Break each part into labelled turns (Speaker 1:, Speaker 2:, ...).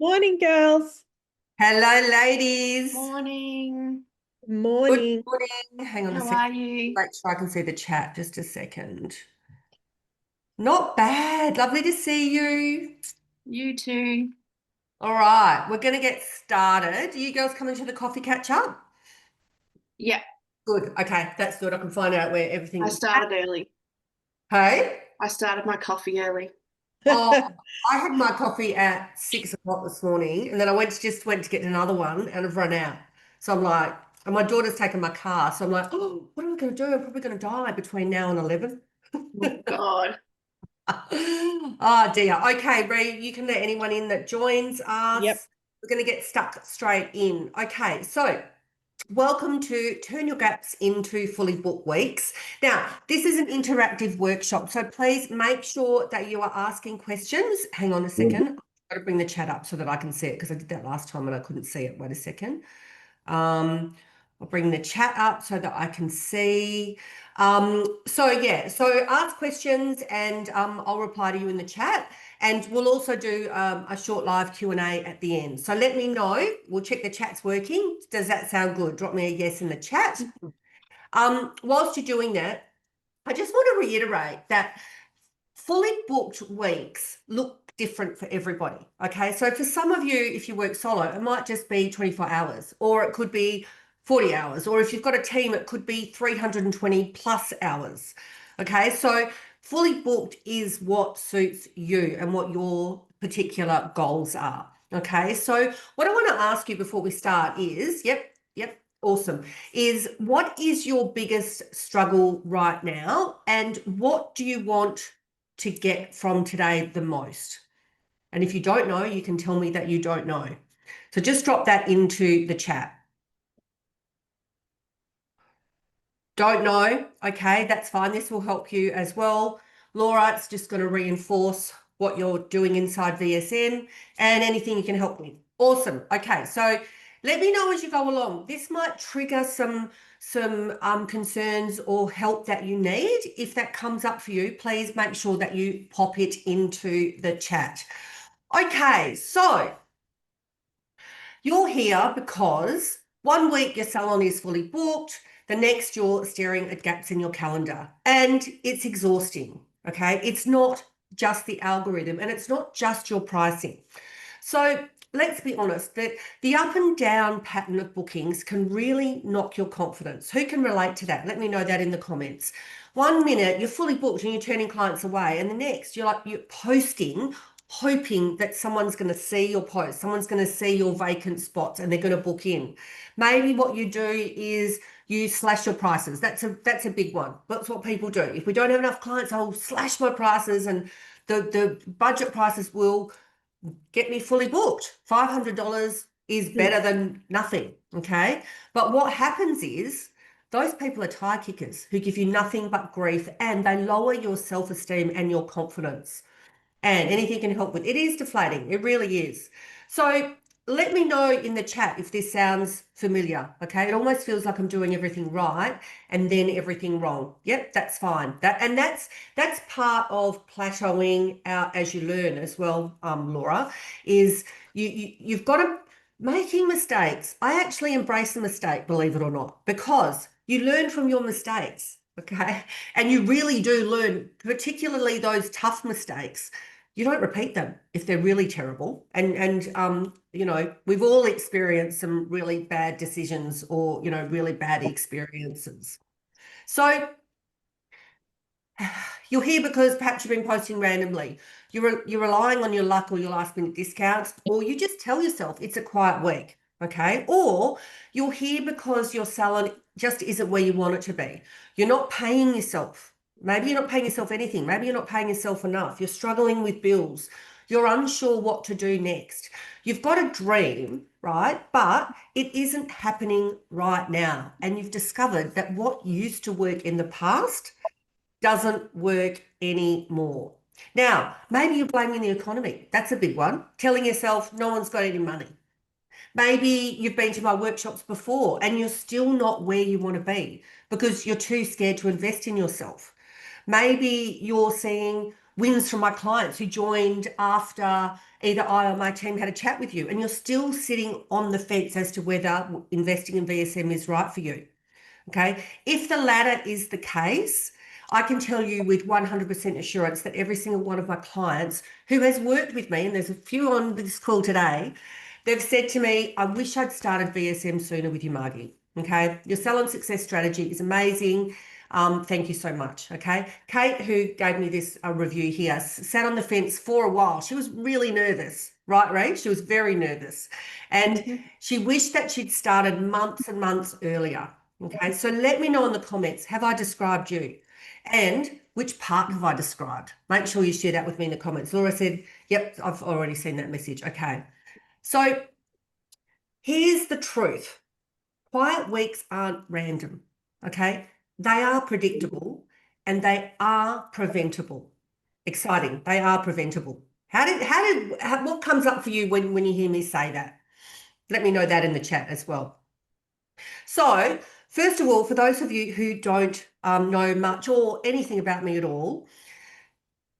Speaker 1: Morning, girls.
Speaker 2: Hello, ladies.
Speaker 3: Morning.
Speaker 2: Good
Speaker 1: Morning.
Speaker 2: morning. Hang on a
Speaker 3: How
Speaker 2: second.
Speaker 3: are you?
Speaker 2: Make sure I can see the chat. Just a second. Not bad. Lovely to see you.
Speaker 3: You too.
Speaker 2: All right, we're going to get started. You girls coming to the coffee catch up?
Speaker 3: Yeah,
Speaker 2: Good. Okay, that's good. I can find out where
Speaker 3: I
Speaker 2: everything's at.
Speaker 3: started early.
Speaker 2: Hey?
Speaker 3: I started my coffee early.
Speaker 2: Oh, I had my coffee at 6 o'clock this morning, and then just went to get another one, and I've run out. So I'm like, and my daughter's taken my car, so I'm like, oh, what am I going to do? I'm probably going to die between now and 11.
Speaker 3: Oh God.
Speaker 2: Oh dear. Okay, Ree, you can let anyone in that joins
Speaker 1: Yep.
Speaker 2: us. We're going to get stuck straight in. Okay, so welcome to Turn Your Gaps into Fully Booked Weeks. Now, this is an interactive workshop, so please make sure that you are asking questions. Hang on a second. I've got to bring the chat up so that I can see it because I did that last time and I couldn't see it. Wait a second. Um, I'll bring the chat up so that I can see. So ask questions and I'll reply to you in the chat. And we'll also do a short live Q&A at the end. So let me know. We'll check the chat's working. Does that sound good? Drop me a yes in the chat. Whilst you're doing that, I just want to reiterate that fully booked weeks look different for everybody. Okay. So for some of you, if you work solo, it might just be 24 hours, or it could be 40 hours, or if you've got a team, it could be 320 plus hours. Okay. So fully booked is what suits you and what your particular goals are. Okay. So what I want to ask you before we start is, yep, awesome, is what is your biggest struggle right now, and what do you want to get from today the most? And if you don't know, you can tell me that you don't know. So just drop that into the chat. Don't know? Okay, that's fine. This will help you as well. Laura, it's just going to reinforce what you're doing inside VSN and anything you can help with. Awesome. Okay, so let me know as you go along. This might trigger some concerns or help that you need. If that comes up for you, please make sure that you pop it into the chat. Okay, so you're here because one week your salon is fully booked, the next you're staring at gaps in your calendar, and it's exhausting. Okay, it's not just the algorithm and it's not just your pricing. So let's be honest that the up and down pattern of bookings can really knock your confidence. Who can relate to that? Let me know that in the comments. One minute you're fully booked and you're turning clients away, and the next you're posting, hoping that someone's going to see your post, someone's going to see your vacant spots and they're going to book in. Maybe what you do is you slash your prices. That's a big one. That's what people do. If we don't have enough clients, I'll slash my prices, and the budget prices will get me fully booked. $500 is better than nothing. Okay. But what happens is those people are tire kickers who give you nothing but grief, and they lower your self-esteem and your confidence. And anything can help with it is deflating. It really is. So let me know in the chat if this sounds familiar. Okay. It almost feels like I'm doing everything right and then everything wrong. Yep, that's fine. That's part of plateauing out as you learn as well, Laura, is you've got to making mistakes. I actually embrace the mistake, believe it or not, because you learn from your mistakes. Okay. And you really do learn, particularly those tough mistakes. You don't repeat them if they're really terrible. And we've all experienced some really bad decisions or, really bad experiences. So you're here because perhaps you've been posting randomly. You're relying on your luck or your last minute discounts, or you just tell yourself it's a quiet week. Okay. Or you're here because your salon just isn't where you want it to be. You're not paying yourself. Maybe you're not paying yourself anything. Maybe you're not paying yourself enough. You're struggling with bills. You're unsure what to do next. You've got a dream, right? But it isn't happening right now. And you've discovered that what used to work in the past doesn't work anymore. Now, maybe you're blaming the economy. That's a big one. Telling yourself no one's got any money. Maybe you've been to my workshops before and you're still not where you want to be because you're too scared to invest in yourself. Maybe you're seeing wins from my clients who joined after either I or my team had a chat with you, and you're still sitting on the fence as to whether investing in VSM is right for you. Okay. If the latter is the case, I can tell you with 100% assurance that every single one of my clients who has worked with me, and there's a few on this call today, they've said to me, I wish I'd started VSM sooner with you, Margie. Okay. Your salon success strategy is amazing. Thank you so much. Okay. Kate, who gave me this review here, sat on the fence for a while. She was really nervous, right, Ray? She was very nervous. And she wished that she'd started months and months earlier. Okay. So let me know in the comments, have I described you? And which part have I described? Make sure you share that with me in the comments. Laura said, yep, I've already seen that message. Okay. So here's the truth. Quiet weeks aren't random. Okay. They are predictable and they are preventable. Exciting. They are preventable. What comes up for you when you hear me say that? Let me know that in the chat as well. So, first of all, for those of you who don't know much or anything about me at all,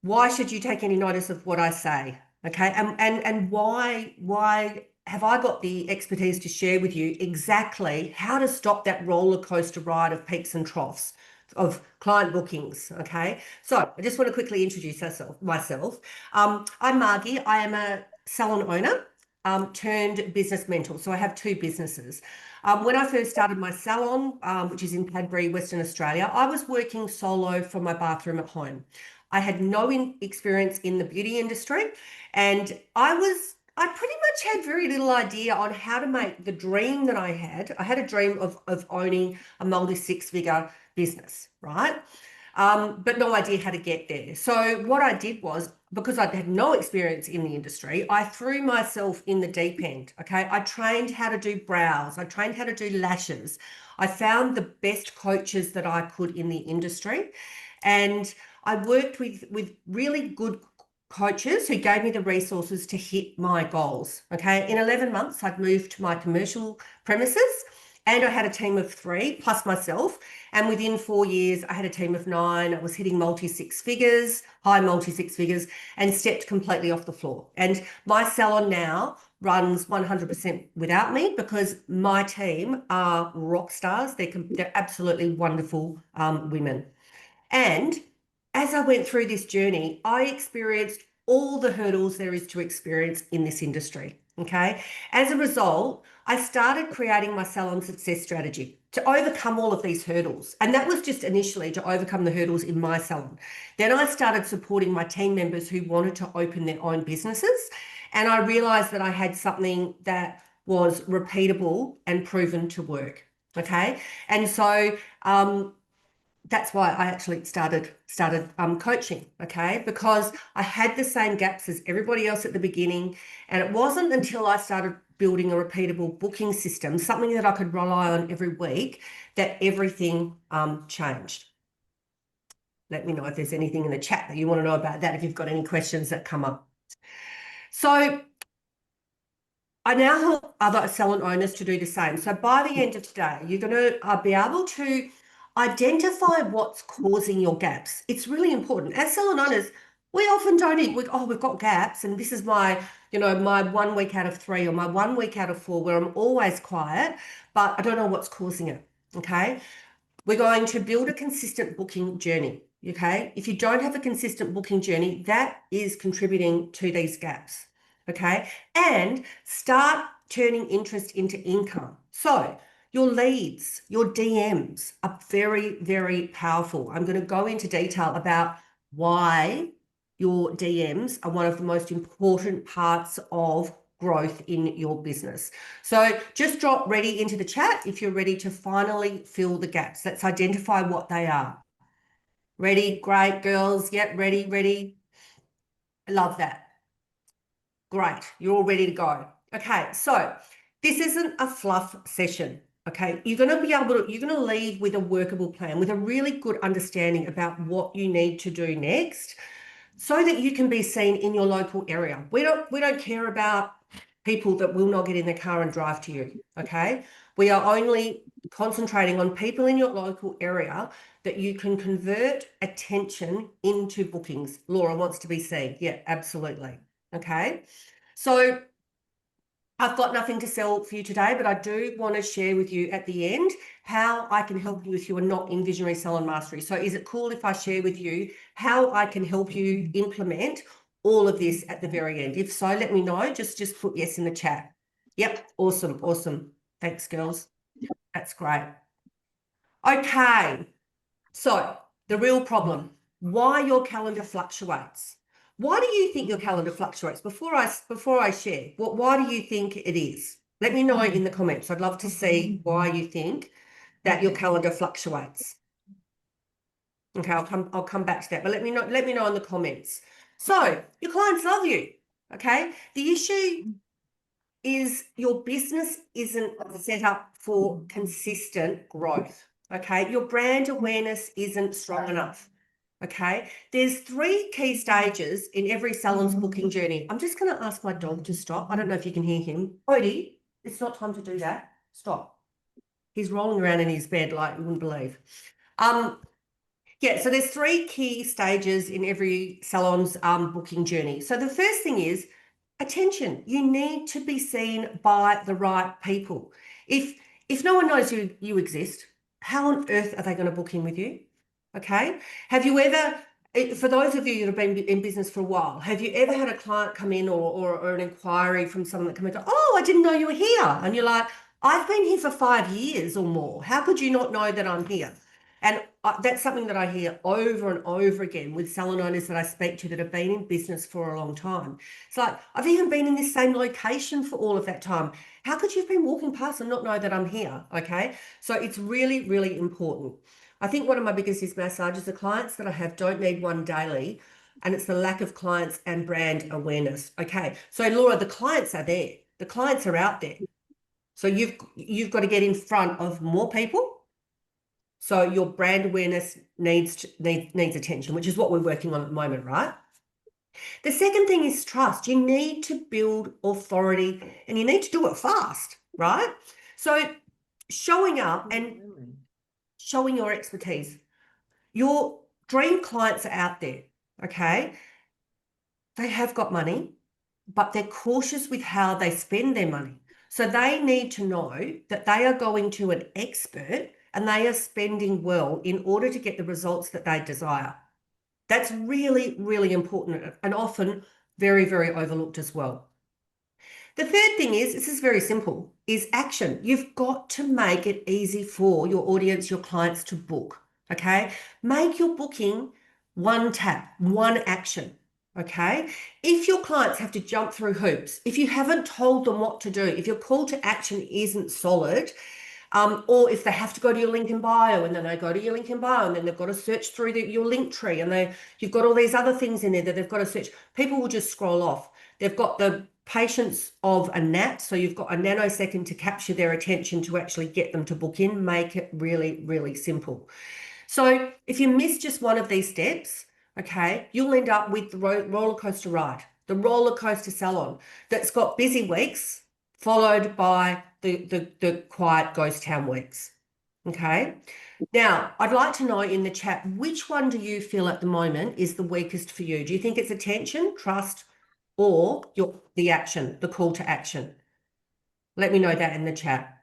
Speaker 2: why should you take any notice of what I say? Okay, and why have I got the expertise to share with you exactly how to stop that roller coaster ride of peaks and troughs of client bookings? Okay, so I just want to quickly introduce myself. I'm Margie. I am a salon owner turned business mentor. So I have two businesses. When I first started my salon, which is in Cadbury, Western Australia, I was working solo from my bathroom at home. I had no experience in the beauty industry, and I pretty much had very little idea on how to make the dream that I had. I had a dream of owning a multi six-figure business, right? But no idea how to get there. So what I did was, because I had no experience in the industry, I threw myself in the deep end. Okay. I trained how to do brows. I trained how to do lashes. I found the best coaches that I could in the industry. And I worked with really good coaches who gave me the resources to hit my goals. Okay. In 11 months, I'd moved to my commercial premises and I had a team of 3 plus myself. And within 4 years, I had a team of 9. I was hitting high multi six figures, and stepped completely off the floor. And my salon now runs 100% without me because my team are rock stars. They're absolutely wonderful women. And as I went through this journey, I experienced all the hurdles there is to experience in this industry. Okay. As a result, I started creating my salon success strategy to overcome all of these hurdles. And that was just initially to overcome the hurdles in my salon. Then I started supporting my team members who wanted to open their own businesses. And I realized that I had something that was repeatable and proven to work. Okay. And so, that's why I actually started coaching, okay? Because I had the same gaps as everybody else at the beginning, and it wasn't until I started building a repeatable booking system, something that I could rely on every week, that everything changed. Let me know if there's anything in the chat that you want to know about that, if you've got any questions that come up. So I now help other salon owners to do the same. So by the end of today, you're going to be able to identify what's causing your gaps. It's really important. As salon owners, we often don't we've got gaps, and this is my 1 week out of 3 or my 1 week out of 4 where I'm always quiet, but I don't know what's causing it. Okay. We're going to build a consistent booking journey. Okay. If you don't have a consistent booking journey, that is contributing to these gaps. Okay. And start turning interest into income. So your leads, your DMs are very, very powerful. I'm going to go into detail about why your DMs are one of the most important parts of growth in your business. So just drop ready into the chat if you're ready to finally fill the gaps. Let's identify what they are. Ready? Great, girls. Yep, ready. I love that. Great. You're all ready to go. Okay, so this isn't a fluff session. Okay, you're going to leave with a workable plan, with a really good understanding about what you need to do next so that you can be seen in your local area. We don't care about people that will not get in the car and drive to you. Okay. We are only concentrating on people in your local area that you can convert attention into bookings. Laura wants to be seen. Yeah, absolutely. Okay. So I've got nothing to sell for you today, but I do want to share with you at the end how I can help you if you are not in Visionary Salon Mastery. So is it cool if I share with you how I can help you implement all of this at the very end? If so, let me know. Just put yes in the chat. Yep, awesome, awesome. Thanks, girls. That's great. Okay, so the real problem, why your calendar fluctuates. Why do you think your calendar fluctuates? Before I share, why do you think it is? Let me know in the comments. I'd love to see why you think that your calendar fluctuates. Okay, I'll come back to that, but let me know in the comments. So your clients love you. Okay. The issue is your business isn't set up for consistent growth. Okay. Your brand awareness isn't strong enough. Okay. There's 3 key stages in every salon's booking journey. I'm just going to ask my dog to stop. I don't know if you can hear him. Odie, it's not time to do that. Stop. He's rolling around in his bed like you wouldn't believe. Yeah, so there's 3 key stages in every salon's booking journey. So the first thing is attention. You need to be seen by the right people. If no one knows you exist, how on earth are they going to book in with you? Okay. Have you ever, for those of you that have been in business for a while, have you ever had a client come in or an inquiry from someone that come in and go, oh, I didn't know you were here. And you're like, I've been here for 5 years or more. How could you not know that I'm here? And that's something that I hear over and over again with salon owners that I speak to that have been in business for a long time. It's like, I've even been in this same location for all of that time. How could you have been walking past and not know that I'm here? Okay. So it's really, really important. I think one of my biggest massages, the clients that I have don't need one daily, and it's the lack of clients and brand awareness. Okay. So Laura, the clients are there. The clients are out there. So you've got to get in front of more people. So your brand awareness needs attention, which is what we're working on at the moment, right? The second thing is trust. You need to build authority and you need to do it fast, right? So showing up and showing your expertise. Your dream clients are out there, okay? They have got money, but they're cautious with how they spend their money. So they need to know that they are going to an expert and they are spending well in order to get the results that they desire. That's really, really important and often very, very overlooked as well. The third thing is, this is very simple, is action. You've got to make it easy for your audience, your clients to book, okay? Make your booking one tap, one action, okay? If your clients have to jump through hoops, if you haven't told them what to do, if your call to action isn't solid, or if they have to go to your link in bio and then they go to your link in bio and then they've got to search through your link tree and you've got all these other things in there that they've got to search, people will just scroll off. They've got the patience of a gnat, so you've got a nanosecond to capture their attention to actually get them to book in. Make it really, really simple. So if you miss just one of these steps, okay, you'll end up with the roller coaster ride, the roller coaster salon that's got busy weeks followed by the quiet ghost town weeks. Okay. Now, I'd like to know in the chat, which one do you feel at the moment is the weakest for you? Do you think it's attention, trust, or the action, the call to action? Let me know that in the chat.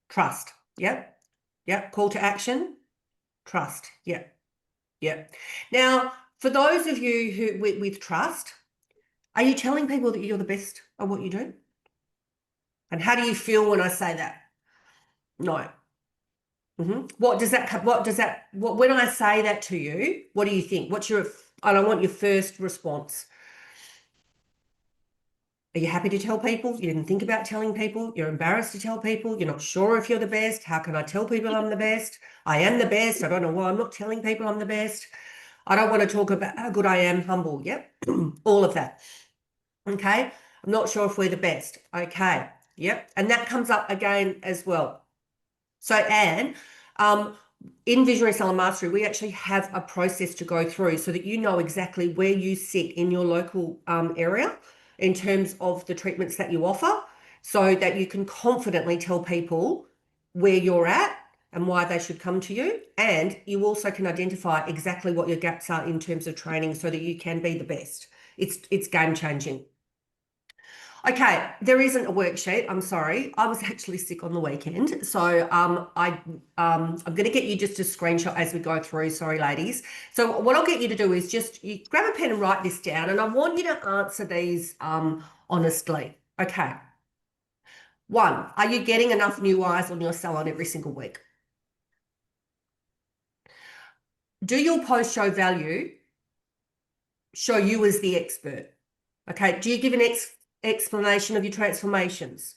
Speaker 2: Trust. Yep. Yep. Call to action. Trust. Yep. Yep. Now, for those of you who with trust, are you telling people that you're the best at what you do? And how do you feel when I say that? No. When I say that to you, what do you think? I want your first response. Are you happy to tell people? You didn't think about telling people? You're embarrassed to tell people? You're not sure if you're the best? How can I tell people I'm the best? I am the best. I don't know why I'm not telling people I'm the best. I don't want to talk about how good I am, humble. Yep. All of that. Okay. I'm not sure if we're the best. Okay. Yep. And that comes up again as well. So, Anne, in Visionary Salon Mastery, we actually have a process to go through so that you know exactly where you sit in your local area in terms of the treatments that you offer, so that you can confidently tell people where you're at and why they should come to you. And you also can identify exactly what your gaps are in terms of training so that you can be the best. It's game changing. Okay, there isn't a worksheet. I'm sorry. I was actually sick on the weekend. So I'm going to get you just a screenshot as we go through. Sorry, ladies. So what I'll get you to do is just you grab a pen and write this down. And I want you to answer these honestly. Okay. 1, are you getting enough new eyes on your salon every single week? Do your posts show value? Show you as the expert? Okay. Do you give an explanation of your transformations?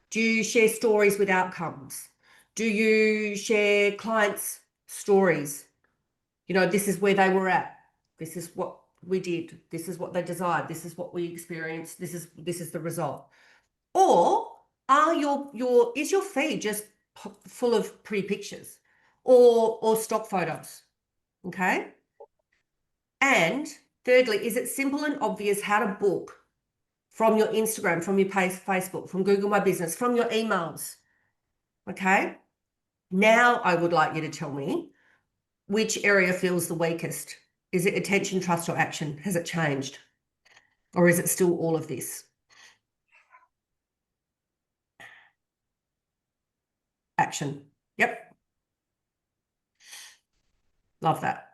Speaker 2: Do you share stories with outcomes? Do you share clients' stories? You know, this is where they were at. This is what we did. This is what they desired. This is what we experienced. This is the result. Or are is your feed just full of pretty pictures or stock photos? Okay. And thirdly, is it simple and obvious how to book from your Instagram, from your Facebook, from Google My Business, from your emails? Okay. Now I would like you to tell me which area feels the weakest. Is it attention, trust, or action? Has it changed? Or is it still all of this? Action. Yep. Love that.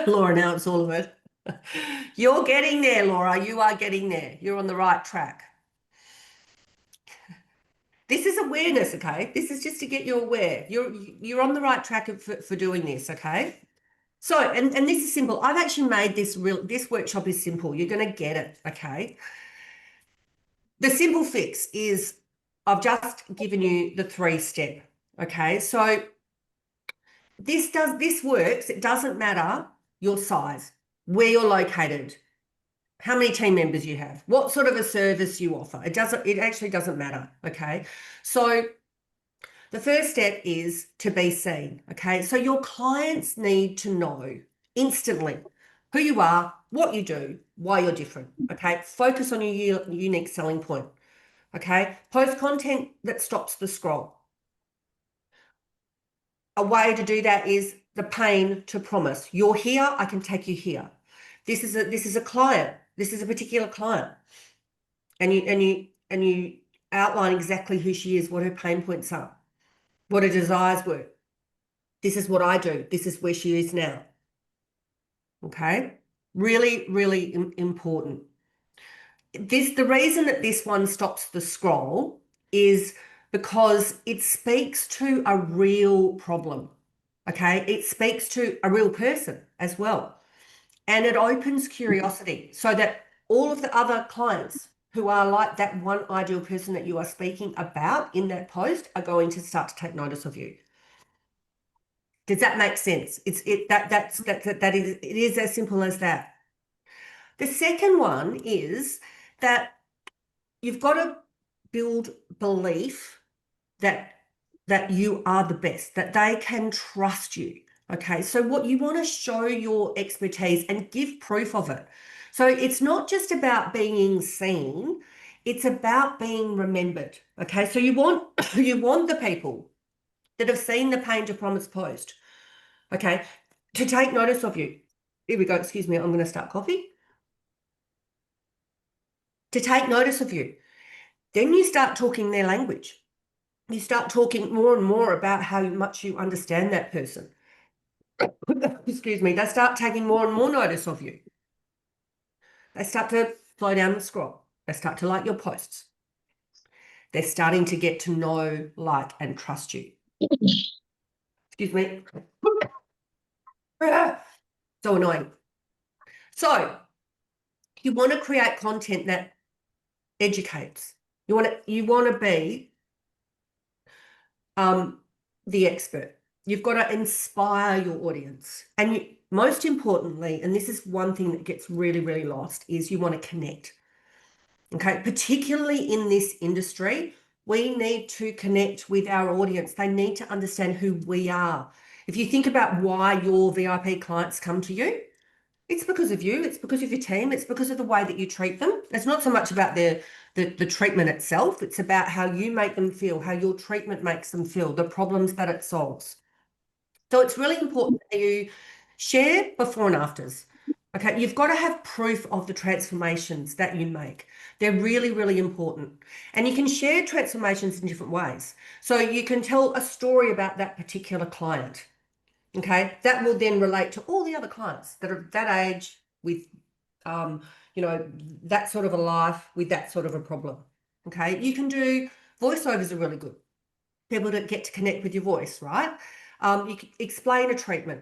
Speaker 2: Laura, now it's all of it. You're getting there, Laura. You are getting there. You're on the right track. This is awareness, okay? This is just to get you aware. You're on the right track for doing this, okay? So, and this is simple. I've actually made this workshop is simple. You're going to get it, okay? The simple fix is I've just given you the 3-step, okay? So this works. It doesn't matter your size, where you're located, how many team members you have, what sort of a service you offer. It actually doesn't matter, okay? So the first step is to be seen, okay? So your clients need to know instantly who you are, what you do, why you're different, okay? Focus on your unique selling point, okay? Post content that stops the scroll. A way to do that is the pain to promise. You're here, I can take you here. This is a client. This is a particular client. And you outline exactly who she is, what her pain points are, what her desires were. This is what I do. This is where she is now. Okay? Really, really important. The reason that this one stops the scroll is because it speaks to a real problem. Okay? It speaks to a real person as well. And it opens curiosity so that all of the other clients who are like that one ideal person that you are speaking about in that post are going to start to take notice of you. Does that make sense? It is as simple as that. The second one is that you've got to build belief that you are the best, that they can trust you. Okay, so what you want to show your expertise and give proof of it. So it's not just about being seen, it's about being remembered. Okay, so you want the people that have seen the Pain to Promise post, okay, to take notice of you. Here we go, excuse me, I'm going to start coffee. To take notice of you. Then you start talking their language. You start talking more and more about how much you understand that person. Excuse me, they start taking more and more notice of you. They start to slow down the scroll. They start to like your posts. They're starting to get to know, like, and trust you. Excuse me. So annoying. So you want to create content that educates. You want to be the expert. You've got to inspire your audience. And most importantly, and this is one thing that gets really, really lost, is you want to connect. Okay, particularly in this industry, We need to connect with our audience. They need to understand who we are. If you think about why your VIP clients come to you, it's because of you, it's because of your team, it's because of the way that you treat them. It's not so much about the treatment itself, it's about how you make them feel, how your treatment makes them feel, the problems that it solves. So it's really important that you share before and afters. Okay, you've got to have proof of the transformations that you make. They're really, really important. And you can share transformations in different ways. So you can tell a story about that particular client. Okay, that will then relate to all the other clients that are that age with, you know, that sort of a life with that sort of a problem. Okay, you can do voiceovers are really good. People that get to connect with your voice, right? You can explain a treatment.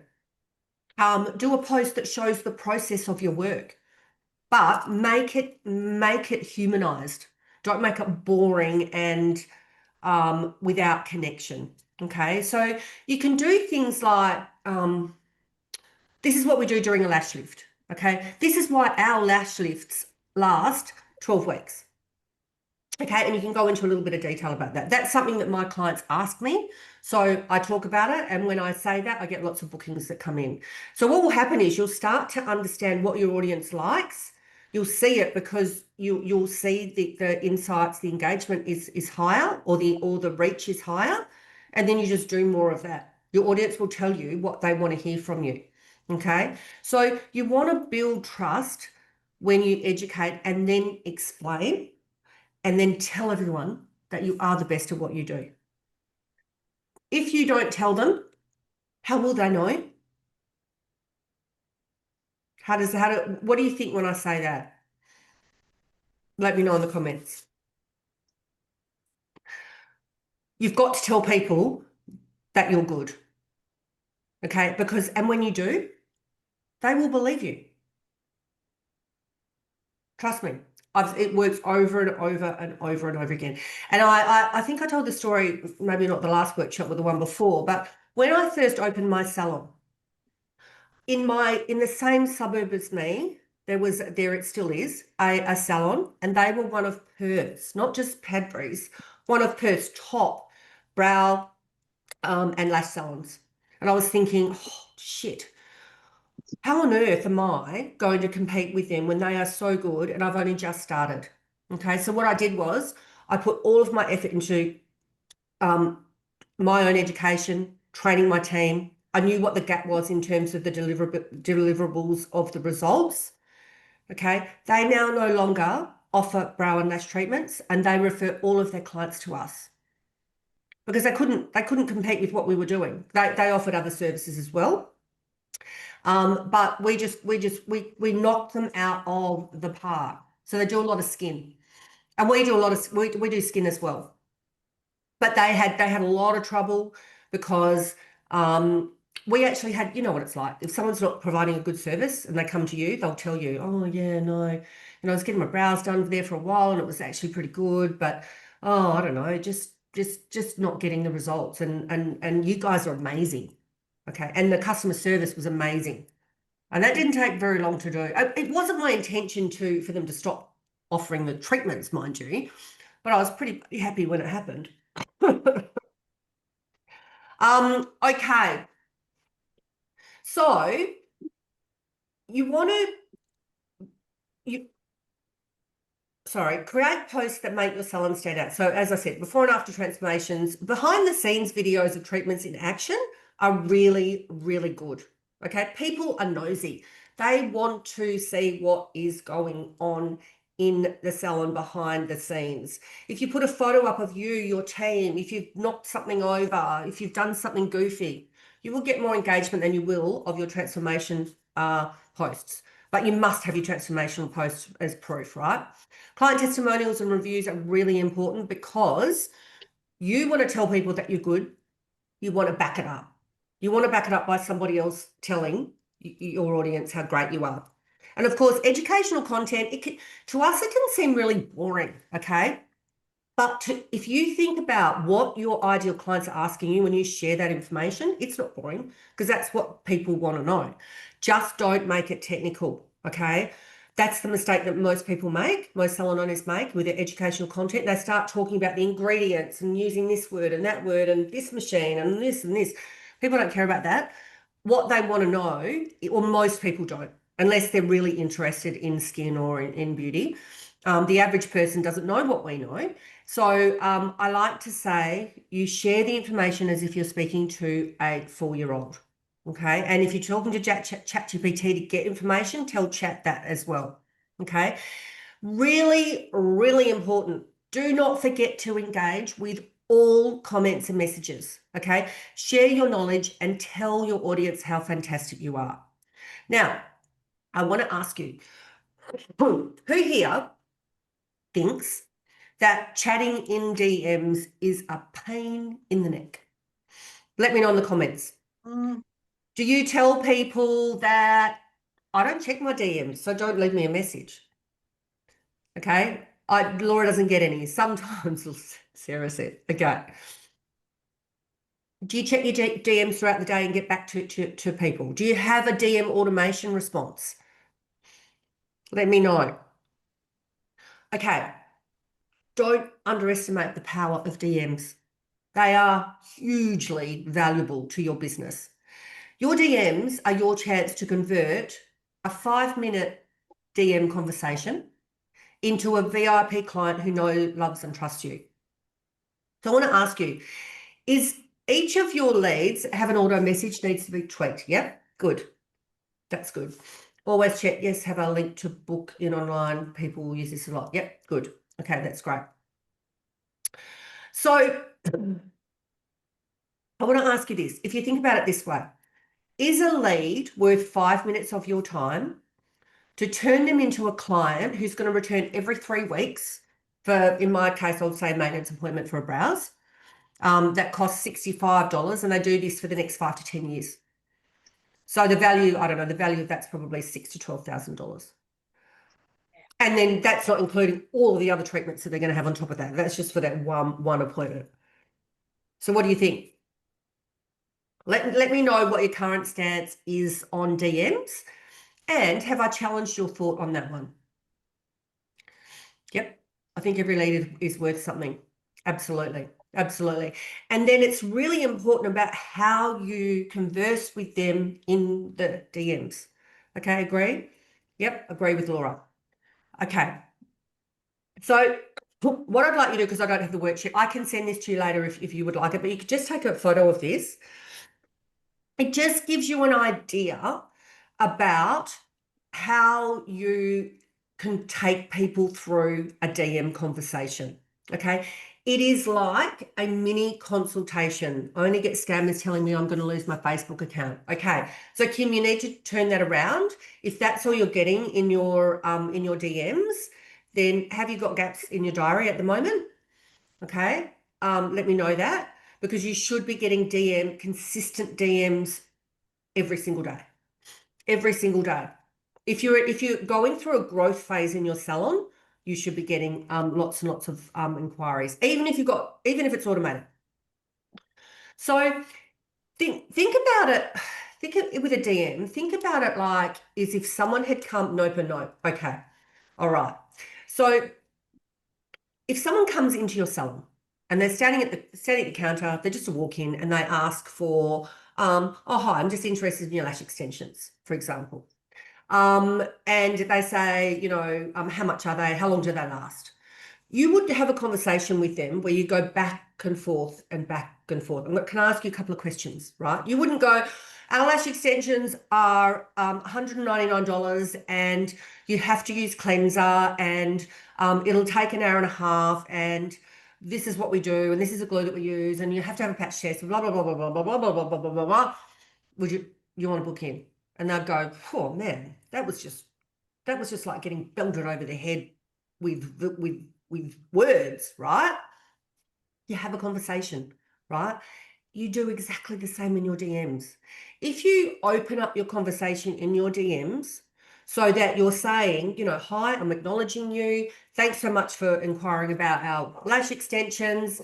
Speaker 2: Do a post that shows the process of your work, but make it humanized. Don't make it boring and without connection. Okay, so you can do things like this is what we do during a lash lift. Okay, this is why our lash lifts last 12 weeks. Okay, and you can go into a little bit of detail about that. That's something that my clients ask me. So I talk about it. And when I say that, I get lots of bookings that come in. So what will happen is you'll start to understand what your audience likes. You'll see it because you'll see the insights, the engagement is higher or the reach is higher. And then you just do more of that. Your audience will tell you what they want to hear from you. Okay, so you want to build trust when you educate and then explain and then tell everyone that you are the best at what you do. If you don't tell them, how will they know? What do you think when I say that? Let me know in the comments. You've got to tell people that you're good. Okay, and when you do, they will believe you. Trust me. It works over and over and over and over again. And I think I told the story, maybe not the last workshop, but the one before, but when I first opened my salon, in the same suburb as me, it still is a salon, and they were one of Perth's, not just Padbury's, one of Perth's top brow and lash salons. And I was thinking, oh, shit, how on earth am I going to compete with them when they are so good and I've only just started? Okay, so what I did was I put all of my effort into my own education, training my team. I knew what the gap was in terms of the deliverables of the results. Okay, they now no longer offer brow and lash treatments, and they refer all of their clients to us because they couldn't compete with what we were doing. They offered other services as well. But we knocked them out of the park. So they do a lot of skin, and we do skin as well. But they had a lot of trouble because we actually had, you know what it's like. If someone's not providing a good service and they come to you, they'll tell you, oh yeah, no, I was getting my brows done there for a while and it was actually pretty good, but oh, I don't know, just not getting the results. And you guys are amazing. Okay. And the customer service was amazing. And that didn't take very long to do. It wasn't my intention for them to stop offering the treatments, mind you, but I was pretty happy when it happened. Okay. So you want to create posts that make your salon stand out. So as I said, before and after transformations, behind the scenes videos of treatments in action are really, really good. Okay. People are nosy. They want to see what is going on in the salon behind the scenes. If you put a photo up of you, your team, if you've knocked something over, if you've done something goofy, you will get more engagement than you will of your transformation posts. But you must have your transformational posts as proof, right? Client testimonials and reviews are really important because you want to tell people that you're good. You want to back it up. You want to back it up by somebody else telling your audience how great you are. And of course, educational content, to us, it can seem really boring, okay? But if you think about what your ideal clients are asking you when you share that information, it's not boring because that's what people want to know. Just don't make it technical, okay? That's the mistake that most people make, most salon owners make with their educational content. They start talking about the ingredients and using this word and that word and this machine and this and this. People don't care about that. What they want to know, or most people don't, unless they're really interested in skin or in beauty. The average person doesn't know what we know. So I like to say you share the information as if you're speaking to a 4-year-old. Okay. And if you're talking to ChatGPT to get information, tell Chat that as well. Okay. Really, really important. Do not forget to engage with all comments and messages. Okay. Share your knowledge and tell your audience how fantastic you are. Now, I want to ask you, who here thinks that chatting in DMs is a pain in the neck? Let me know in the comments. Do you tell people that I don't check my DMs, so don't leave me a message? Okay. Laura doesn't get any. Sometimes, Sarah said. Okay. Do you check your DMs throughout the day and get back to people? Do you have a DM automation response? Let me know. Okay. Don't underestimate the power of DMs. They are hugely valuable to your business. Your DMs are your chance to convert a 5-minute DM conversation into a VIP client who knows, loves, and trusts you. So I want to ask you, is each of your leads have an auto message needs to be tweaked? Yep, good. That's good. Always check, yes, have a link to book in online. People will use this a lot. Yep, good. Okay, that's great. So I want to ask you this. If you think about it this way, is a lead worth 5 minutes of your time to turn them into a client who's going to return every 3 weeks for, in my case, I would say maintenance appointment for a brows? That costs $65, and they do this for the next 5 to 10 years. So the value, I don't know, the value of that's probably $6,000 to $12,000. And then that's not including all of the other treatments that they're going to have on top of that. That's just for that one appointment. So what do you think? Let me know what your current stance is on DMs, and have I challenged your thought on that one? Yep, I think every lead is worth something. Absolutely, absolutely. And then it's really important about how you converse with them in the DMs. Okay, agree? Yep, agree with Laura. Okay. So what I'd like you to do, because I don't have the worksheet, I can send this to you later if you would like it, but you could just take a photo of this. It just gives you an idea about how you can take people through a DM conversation. Okay. It is like a mini consultation. I only get scammers telling me I'm going to lose my Facebook account. Okay. So Kim, you need to turn that around. If that's all you're getting in your DMs, then have you got gaps in your diary at the moment? Okay. Let me know that, because you should be getting consistent DMs every single day. Every single day. If you're going through a growth phase in your salon, you should be getting lots and lots of inquiries, even if it's automated. So think about it. With a DM, think about it like as if someone had come, nope and nope. Okay. All right. So if someone comes into your salon and they're standing at the counter, they're just a walk in and they ask for, oh, hi, I'm just interested in your lash extensions, for example. And they say, how much are they? How long do they last? You would have a conversation with them where you go back and forth and back and forth. Can I ask you a couple of questions, right? You wouldn't go, our lash extensions are $199 and you have to use cleanser and it'll take an hour and a half and this is what we do and this is a glue that we use and you have to have a patch test, blah, blah, blah, blah, blah, blah, blah, blah, blah, blah, blah, blah. Would you want to book in? And they'd go, oh man, that was just like getting belted over the head with words, right? You have a conversation, right? You do exactly the same in your DMs. If you open up your conversation in your DMs so that you're saying, hi, I'm acknowledging you. Thanks so much for inquiring about our lash extensions.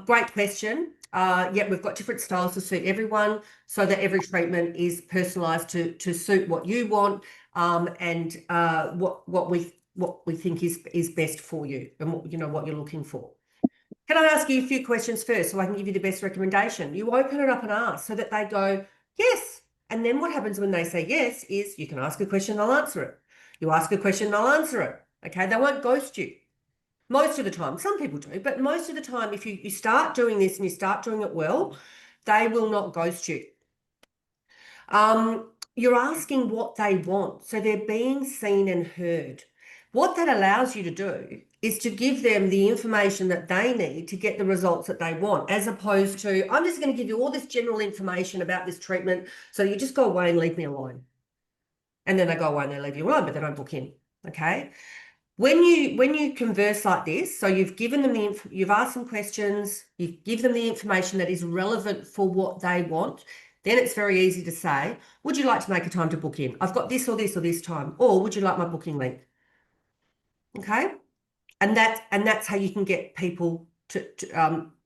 Speaker 2: Great question. Yeah, we've got different styles to suit everyone so that every treatment is personalized to suit what you want. and what we think is best for you and what you're looking for. Can I ask you a few questions first so I can give you the best recommendation? You open it up and ask so that they go, yes. And then what happens when they say yes is you can ask a question, they'll answer it. You ask a question, they'll answer it. Okay, they won't ghost you. Most of the time, some people do, but most of the time, if you start doing this and you start doing it well, they will not ghost you. You're asking what they want. So they're being seen and heard. What that allows you to do is to give them the information that they need to get the results that they want, as opposed to, I'm just going to give you all this general information about this treatment, so you just go away and leave me alone. And then they go away and they leave you alone, but they don't book in. Okay. When you converse like this, so you've given them you've asked them questions, you've given them the information that is relevant for what they want, then it's very easy to say, would you like to make a time to book in? I've got this or this or this time, or would you like my booking link? Okay, and that's how you can get people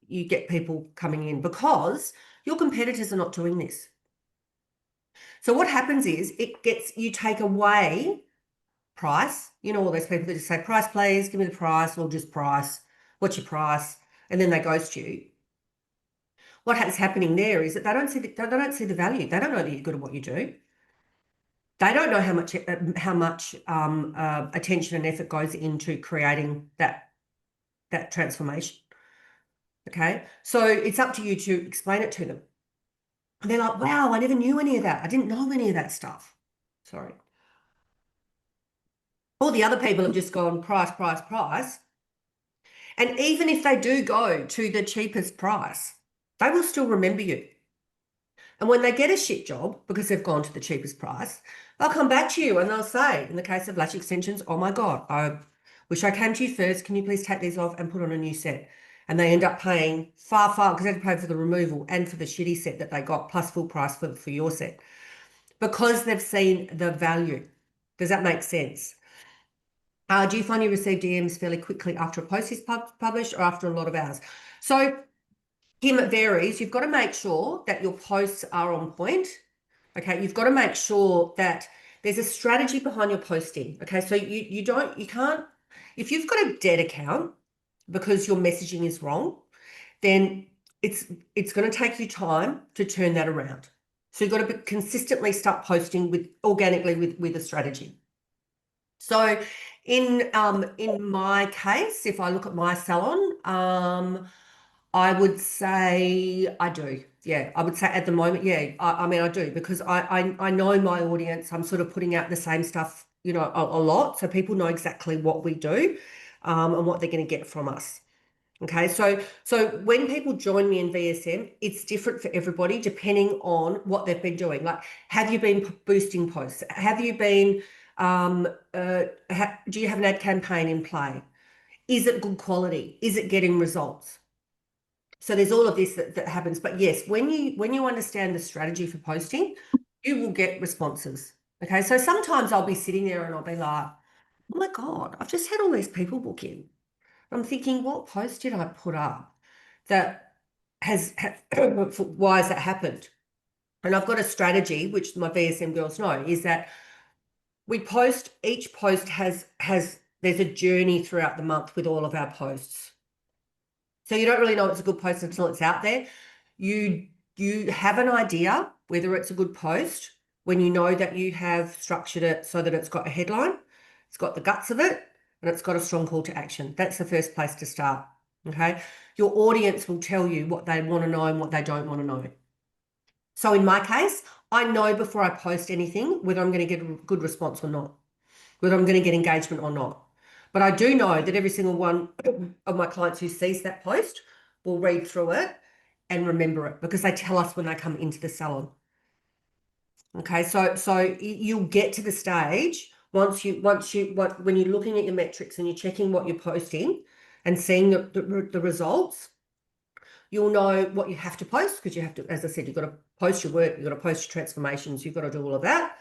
Speaker 2: you get people coming in, because your competitors are not doing this. So what happens is you take away price. You know, all those people that just say, price, please, give me the price, or just price. What's your price? And then they ghost you. What's happening there is that they don't see the value. They don't know that you're good at what you do. They don't know how much attention and effort goes into creating that transformation. Okay, so it's up to you to explain it to them. And they're like, wow, I never knew any of that. I didn't know any of that stuff. Sorry. All the other people have just gone price, price, price. And even if they do go to the cheapest price, they will still remember you. And when they get a shit job because they've gone to the cheapest price, they'll come back to you and they'll say, in the case of lash extensions, oh my God, I wish I came to you first. Can you please take these off and put on a new set? And they end up paying far, because they had to pay for the removal and for the shitty set that they got, plus full price for your set, because they've seen the value. Does that make sense? Do you find you receive DMs fairly quickly after a post is published or after a lot of hours? So, Kim, it varies. You've got to make sure that your posts are on point. Okay, you've got to make sure that there's a strategy behind your posting. Okay, so you can't, if you've got a dead account because your messaging is wrong, then it's going to take you time to turn that around. So you've got to consistently start posting organically with a strategy. So in my case, if I look at my salon, I would say I do. Yeah, I would say at the moment, yeah, I mean, I do, because I know my audience. I'm sort of putting out the same stuff, a lot. So people know exactly what we do, and what they're going to get from us. Okay, so when people join me in VSM, it's different for everybody depending on what they've been doing. Like, have you been boosting posts? Have you been, do you have an ad campaign in play? Is it good quality? Is it getting results? So there's all of this that happens. But yes, when you understand the strategy for posting, you will get responses. Okay, so sometimes I'll be sitting there and I'll be like, oh my God, I've just had all these people book in. I'm thinking, what post did I put up that why has that happened? And I've got a strategy, which my VSM girls know, is that each post has there's a journey throughout the month with all of our posts. So you don't really know it's a good post until it's out there. You have an idea whether it's a good post when you know that you have structured it so that it's got a headline, it's got the guts of it, and it's got a strong call to action. That's the first place to start. Okay. Your audience will tell you what they want to know and what they don't want to know. So in my case, I know before I post anything whether I'm going to get a good response or not, whether I'm going to get engagement or not. But I do know that every single one of my clients who sees that post will read through it and remember it, because they tell us when they come into the salon. Okay, so you'll get to the stage when you're looking at your metrics and you're checking what you're posting and seeing the results, you'll know what you have to post, because you have to, as I said, you've got to post your work, you've got to post your transformations, you've got to do all of that.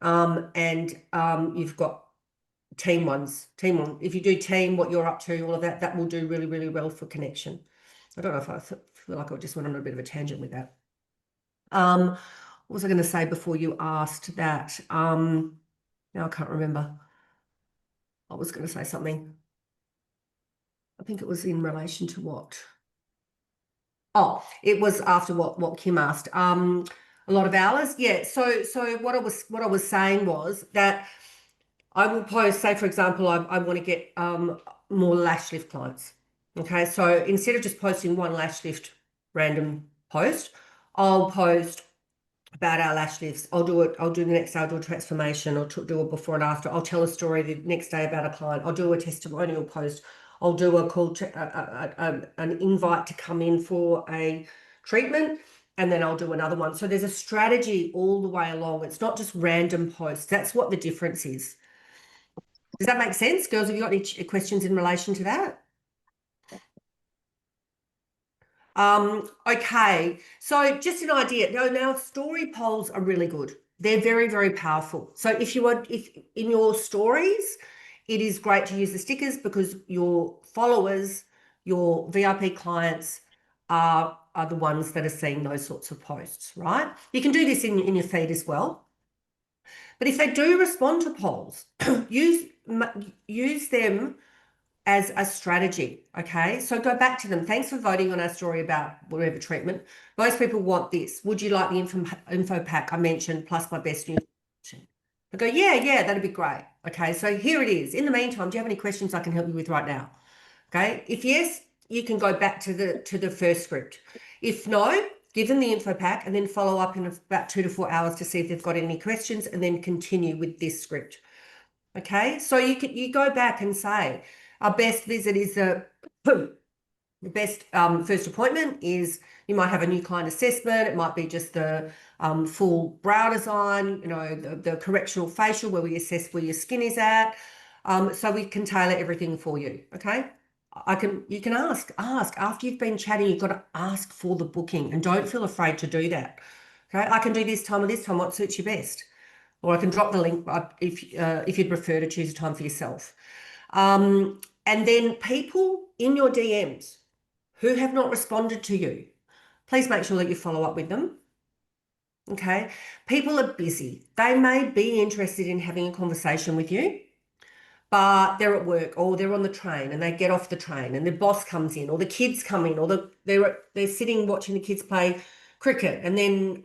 Speaker 2: You've got team ones. If you do team, what you're up to, all of that will do really, really well for connection. I don't know if I feel like I just went on a bit of a tangent with that. What was I going to say before you asked that? Now I can't remember. I was going to say something. I think it was in relation to what? Oh, it was after what Kim asked. A lot of hours. Yeah. So what I was saying was that I will post, say for example, I want to get more lash lift clients. Okay. So instead of just posting one lash lift random post, I'll post about our lash lifts. I'll do it. I'll do the next day. I'll do a transformation. I'll do a before and after. I'll tell a story the next day about a client. I'll do a testimonial post. I'll do a call to an invite to come in for a treatment, and then I'll do another one. So there's a strategy all the way along. It's not just random posts. That's what the difference is. Does that make sense, girls? Have you got any questions in relation to that? Okay, so just an idea. Now story polls are really good. They're very, very powerful. So if in your stories, it is great to use the stickers because your followers, your VIP clients are the ones that are seeing those sorts of posts, right? You can do this in your feed as well. But if they do respond to polls, use them as a strategy. Okay, so go back to them. Thanks for voting on our story about whatever treatment. Most people want this. Would you like the info pack I mentioned plus my best news? I go, yeah, that'd be great. Okay, so here it is. In the meantime, do you have any questions I can help you with right now? Okay, if yes, you can go back to the first script. If no, give them the info pack and then follow up in about 2 to 4 hours to see if they've got any questions and then continue with this script. Okay, so you go back and say, our best visit is the best first appointment is you might have a new client assessment. It might be just the full brow design, the correctional facial where we assess where your skin is at. So we can tailor everything for you. Okay. You can ask after you've been chatting, you've got to ask for the booking and don't feel afraid to do that. Okay. I can do this time or this time. What suits you best? Or I can drop the link if you'd prefer to choose a time for yourself. And then people in your DMs who have not responded to you, please make sure that you follow up with them. Okay. People are busy. They may be interested in having a conversation with you, but they're at work or they're on the train and they get off the train and their boss comes in or the kids come in or they're sitting watching the kids play cricket and then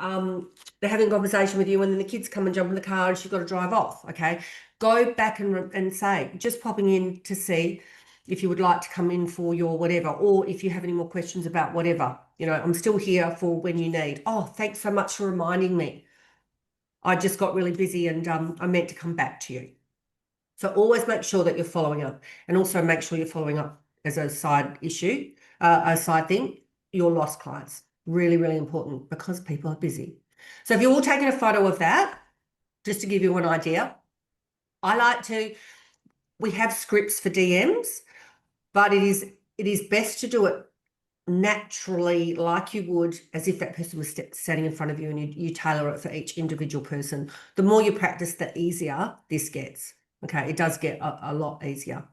Speaker 2: they're having a conversation with you and then the kids come and jump in the car and she's got to drive off. Okay, go back and say, just popping in to see if you would like to come in for your whatever, or if you have any more questions about whatever. I'm still here for when you need. Oh, thanks so much for reminding me. I just got really busy and I meant to come back to you. So always make sure that you're following up, and also make sure you're following up as a side issue, a side thing, your lost clients. Really, really important because people are busy. So if you're all taking a photo of that, just to give you an idea, we have scripts for DMs, but it is best to do it naturally, like you would as if that person was standing in front of you, and you tailor it for each individual person. The more you practice, the easier this gets. Okay, it does get a lot easier.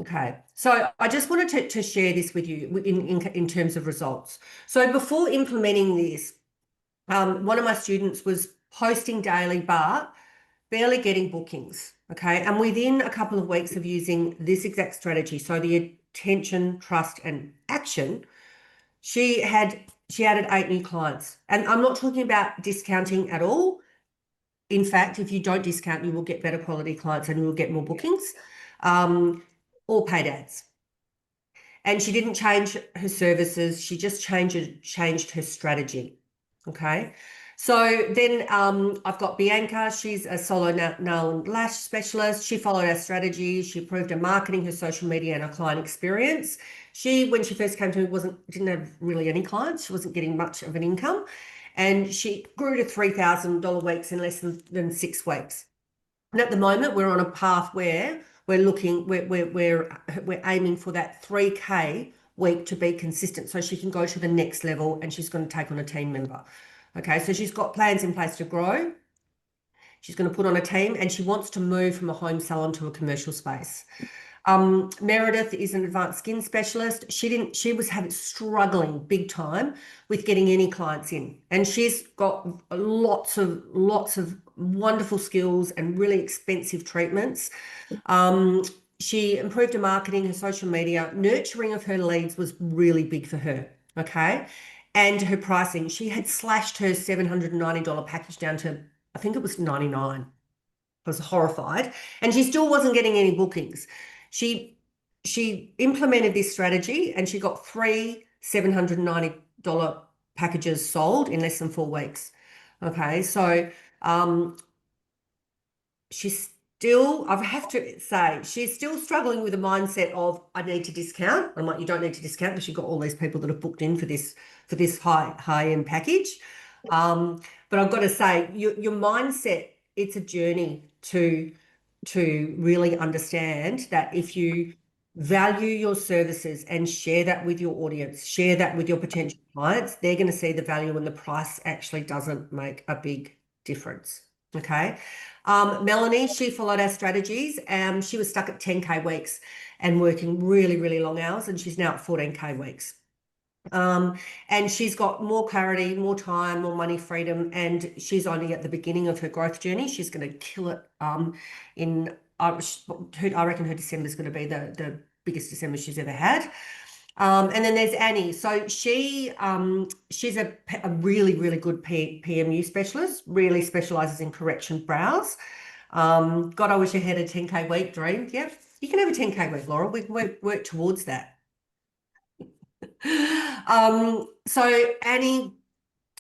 Speaker 2: Okay, so I just wanted to share this with you in terms of results. So before implementing this, one of my students was posting daily, but barely getting bookings. Okay, and within a couple of weeks of using this exact strategy, so the attention, trust, and action, she added 8 new clients. And I'm not talking about discounting at all. In fact, if you don't discount, you will get better quality clients and you will get more bookings, or paid ads. And she didn't change her services. She just changed her strategy. Okay. So then I've got Bianca. She's a solo nail and lash specialist. She followed our strategy. She improved her marketing, her social media, and her client experience. When she first came to me, didn't have really any clients. She wasn't getting much of an income. And she grew to $3,000 weeks in less than 6 weeks. And at the moment, we're on a path where we're aiming for that 3K week to be consistent, so she can go to the next level and she's going to take on a team member. Okay, so she's got plans in place to grow. She's going to put on a team and she wants to move from a home salon to a commercial space. Meredith is an advanced skin specialist. She was having struggling big time with getting any clients in, and she's got lots of wonderful skills and really expensive treatments. She improved her marketing, her social media, nurturing of her leads was really big for her. Okay. And her pricing, she had slashed her $790 package down to, I think it was 99. I was horrified, and she still wasn't getting any bookings. She implemented this strategy, and she got three $790 packages sold in less than 4 weeks. Okay, so she's still, I have to say, she's still struggling with the mindset of I need to discount. I'm like, you don't need to discount because you've got all these people that have booked in for this high-end package. But I've got to say, your mindset, it's a journey to really understand that if you value your services and share that with your audience, share that with your potential clients, they're going to see the value, and the price actually doesn't make a big difference. Okay. Melanie, she followed our strategies. She was stuck at 10K weeks and working really, really long hours, and she's now at 14K weeks. And she's got more clarity, more time, more money freedom, and she's only at the beginning of her growth journey. She's going to kill it. I reckon her December is going to be the biggest December she's ever had. And then there's Annie. So she's a really, really good PMU specialist, really specializes in correction brows. God, I wish I had a 10K week dream. Yep, you can have a 10K week, Laura. We can work towards that. So Annie,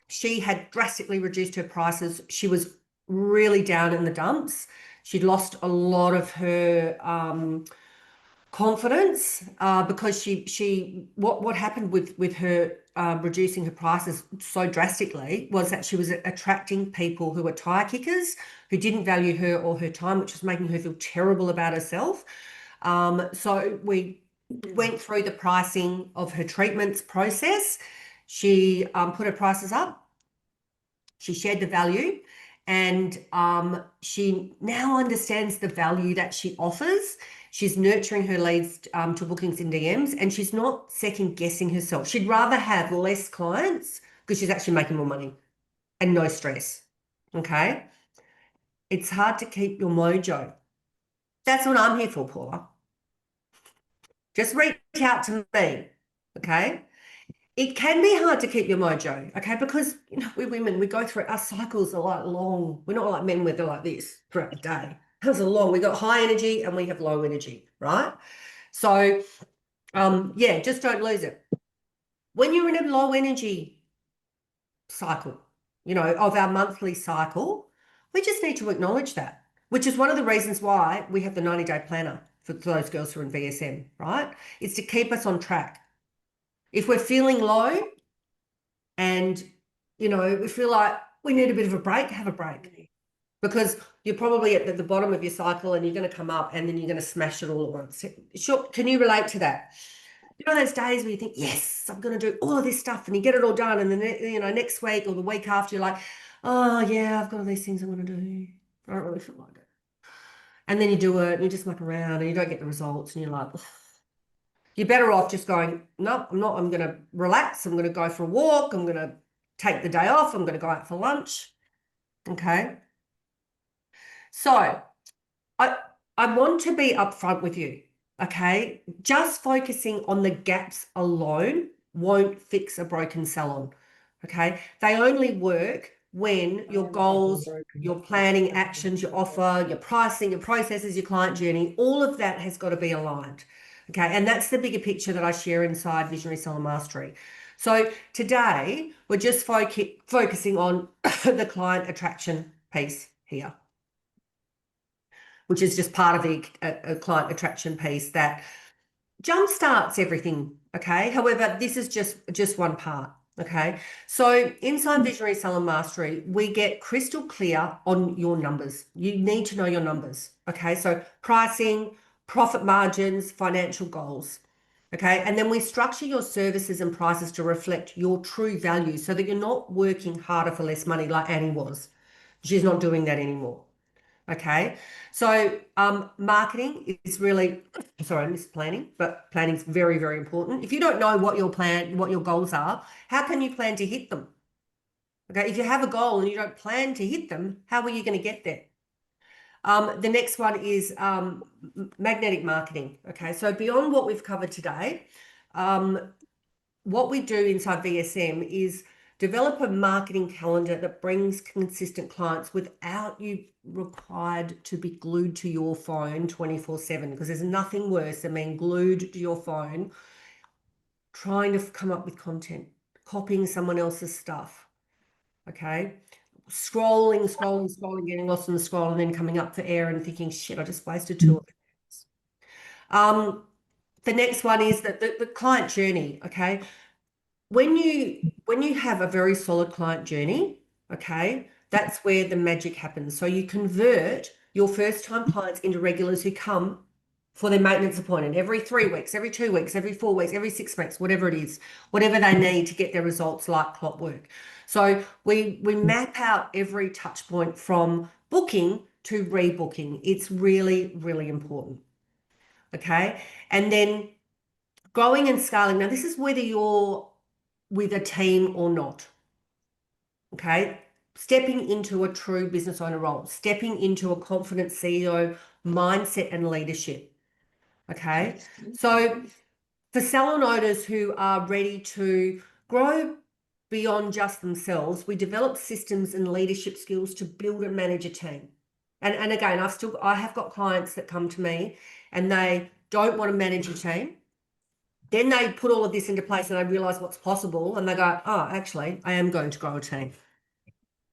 Speaker 2: she had drastically reduced her prices. She was really down in the dumps. She'd lost a lot of her confidence because what happened with her reducing her prices so drastically was that she was attracting people who were tire kickers, who didn't value her or her time, which was making her feel terrible about herself. So we went through the pricing of her treatments process. She put her prices up. She shared the value, and she now understands the value that she offers. She's nurturing her leads to bookings in DMs, and she's not second guessing herself. She'd rather have less clients because she's actually making more money and no stress. Okay. It's hard to keep your mojo. That's what I'm here for, Paula. Just reach out to me. Okay. It can be hard to keep your mojo, okay? Because we women, we go through, our cycles are like long. We're not like men where they're like this throughout the day. How's it long? We got high energy and we have low energy, right? So yeah, just don't lose it. When you're in a low energy cycle, of our monthly cycle, we just need to acknowledge that, which is one of the reasons why we have the 90-day planner for those girls who are in VSM, right? It's to keep us on track. If we're feeling low and, we feel like we need a bit of a break, have a break. Because you're probably at the bottom of your cycle and you're going to come up and then you're going to smash it all at once. Sure, can you relate to that? Those days where you think, yes, I'm going to do all of this stuff, and you get it all done, and then, next week or the week after, you're like, oh, yeah, I've got all these things I want to do. I don't really feel like it. And then you do it and you just muck around and you don't get the results, and you're like, ugh. You're better off just going, no, I'm not. I'm going to relax. I'm going to go for a walk. I'm going to take the day off. I'm going to go out for lunch. Okay. So I want to be upfront with you. Okay. Just focusing on the gaps alone won't fix a broken salon. Okay. They only work when your goals, your planning actions, your offer, your pricing, your processes, your client journey, all of that has got to be aligned. Okay, and that's the bigger picture that I share inside Visionary Salon Mastery. So today we're just focusing on the client attraction piece here, which is just part of the client attraction piece that jumpstarts everything. Okay, however, this is just one part. Okay, so inside Visionary Salon Mastery, we get crystal clear on your numbers. You need to know your numbers. Okay, so pricing, profit margins, financial goals. Okay, and then we structure your services and prices to reflect your true value so that you're not working harder for less money like Annie was. She's not doing that anymore. Okay. So marketing is really, sorry, I missed planning, but planning is very, very important. If you don't know what your goals are, how can you plan to hit them? Okay. If you have a goal and you don't plan to hit them, how are you going to get there? The next one is magnetic marketing. Okay. So beyond what we've covered today, what we do inside VSM is develop a marketing calendar that brings consistent clients without you required to be glued to your phone 24/7, because there's nothing worse than being glued to your phone trying to come up with content, copying someone else's stuff. Okay. Scrolling, getting lost in the scroll, and then coming up for air and thinking, shit, I just wasted 2 hours. The next one is that the client journey. Okay. When you have a very solid client journey, okay, that's where the magic happens. So you convert your first time clients into regulars who come for their maintenance appointment every 3 weeks, every 2 weeks, every 4 weeks, every 6 weeks, whatever it is, whatever they need to get their results like clockwork. So we map out every touch point from booking to rebooking. It's really, really important. Okay. And then growing and scaling. Now, this is whether you're with a team or not. Okay. Stepping into a true business owner role, stepping into a confident CEO mindset and leadership. Okay. So for salon owners who are ready to grow beyond just themselves, we develop systems and leadership skills to build and manage a team. And again, I have got clients that come to me and they don't want to manage a team. Then they put all of this into place and they realize what's possible and they go, oh, actually, I am going to grow a team.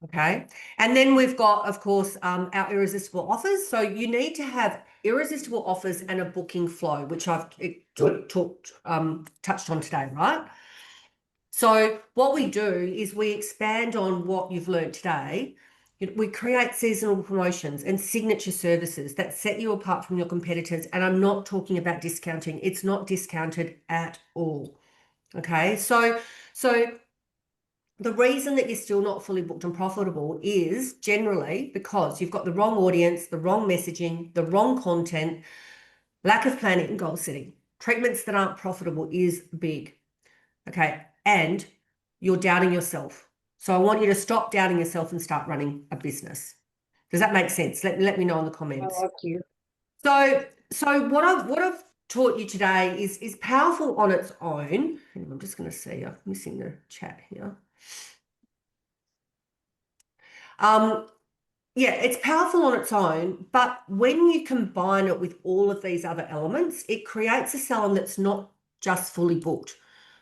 Speaker 2: Okay. And then we've got, of course, our irresistible offers. So you need to have irresistible offers and a booking flow, which I've touched on today, right? So what we do is we expand on what you've learned today. We create seasonal promotions and signature services that set you apart from your competitors. And I'm not talking about discounting. It's not discounted at all. Okay. So the reason that you're still not fully booked and profitable is generally because you've got the wrong audience, the wrong messaging, the wrong content, lack of planning and goal setting. Treatments that aren't profitable is big. Okay. And you're doubting yourself. So I want you to stop doubting yourself and start running a business. Does that make sense? Let me know in the comments.
Speaker 1: I like you.
Speaker 2: So what I've taught you today is powerful on its own. And I'm just going to see, I'm missing the chat here. Yeah, it's powerful on its own, but when you combine it with all of these other elements, it creates a salon that's not just fully booked,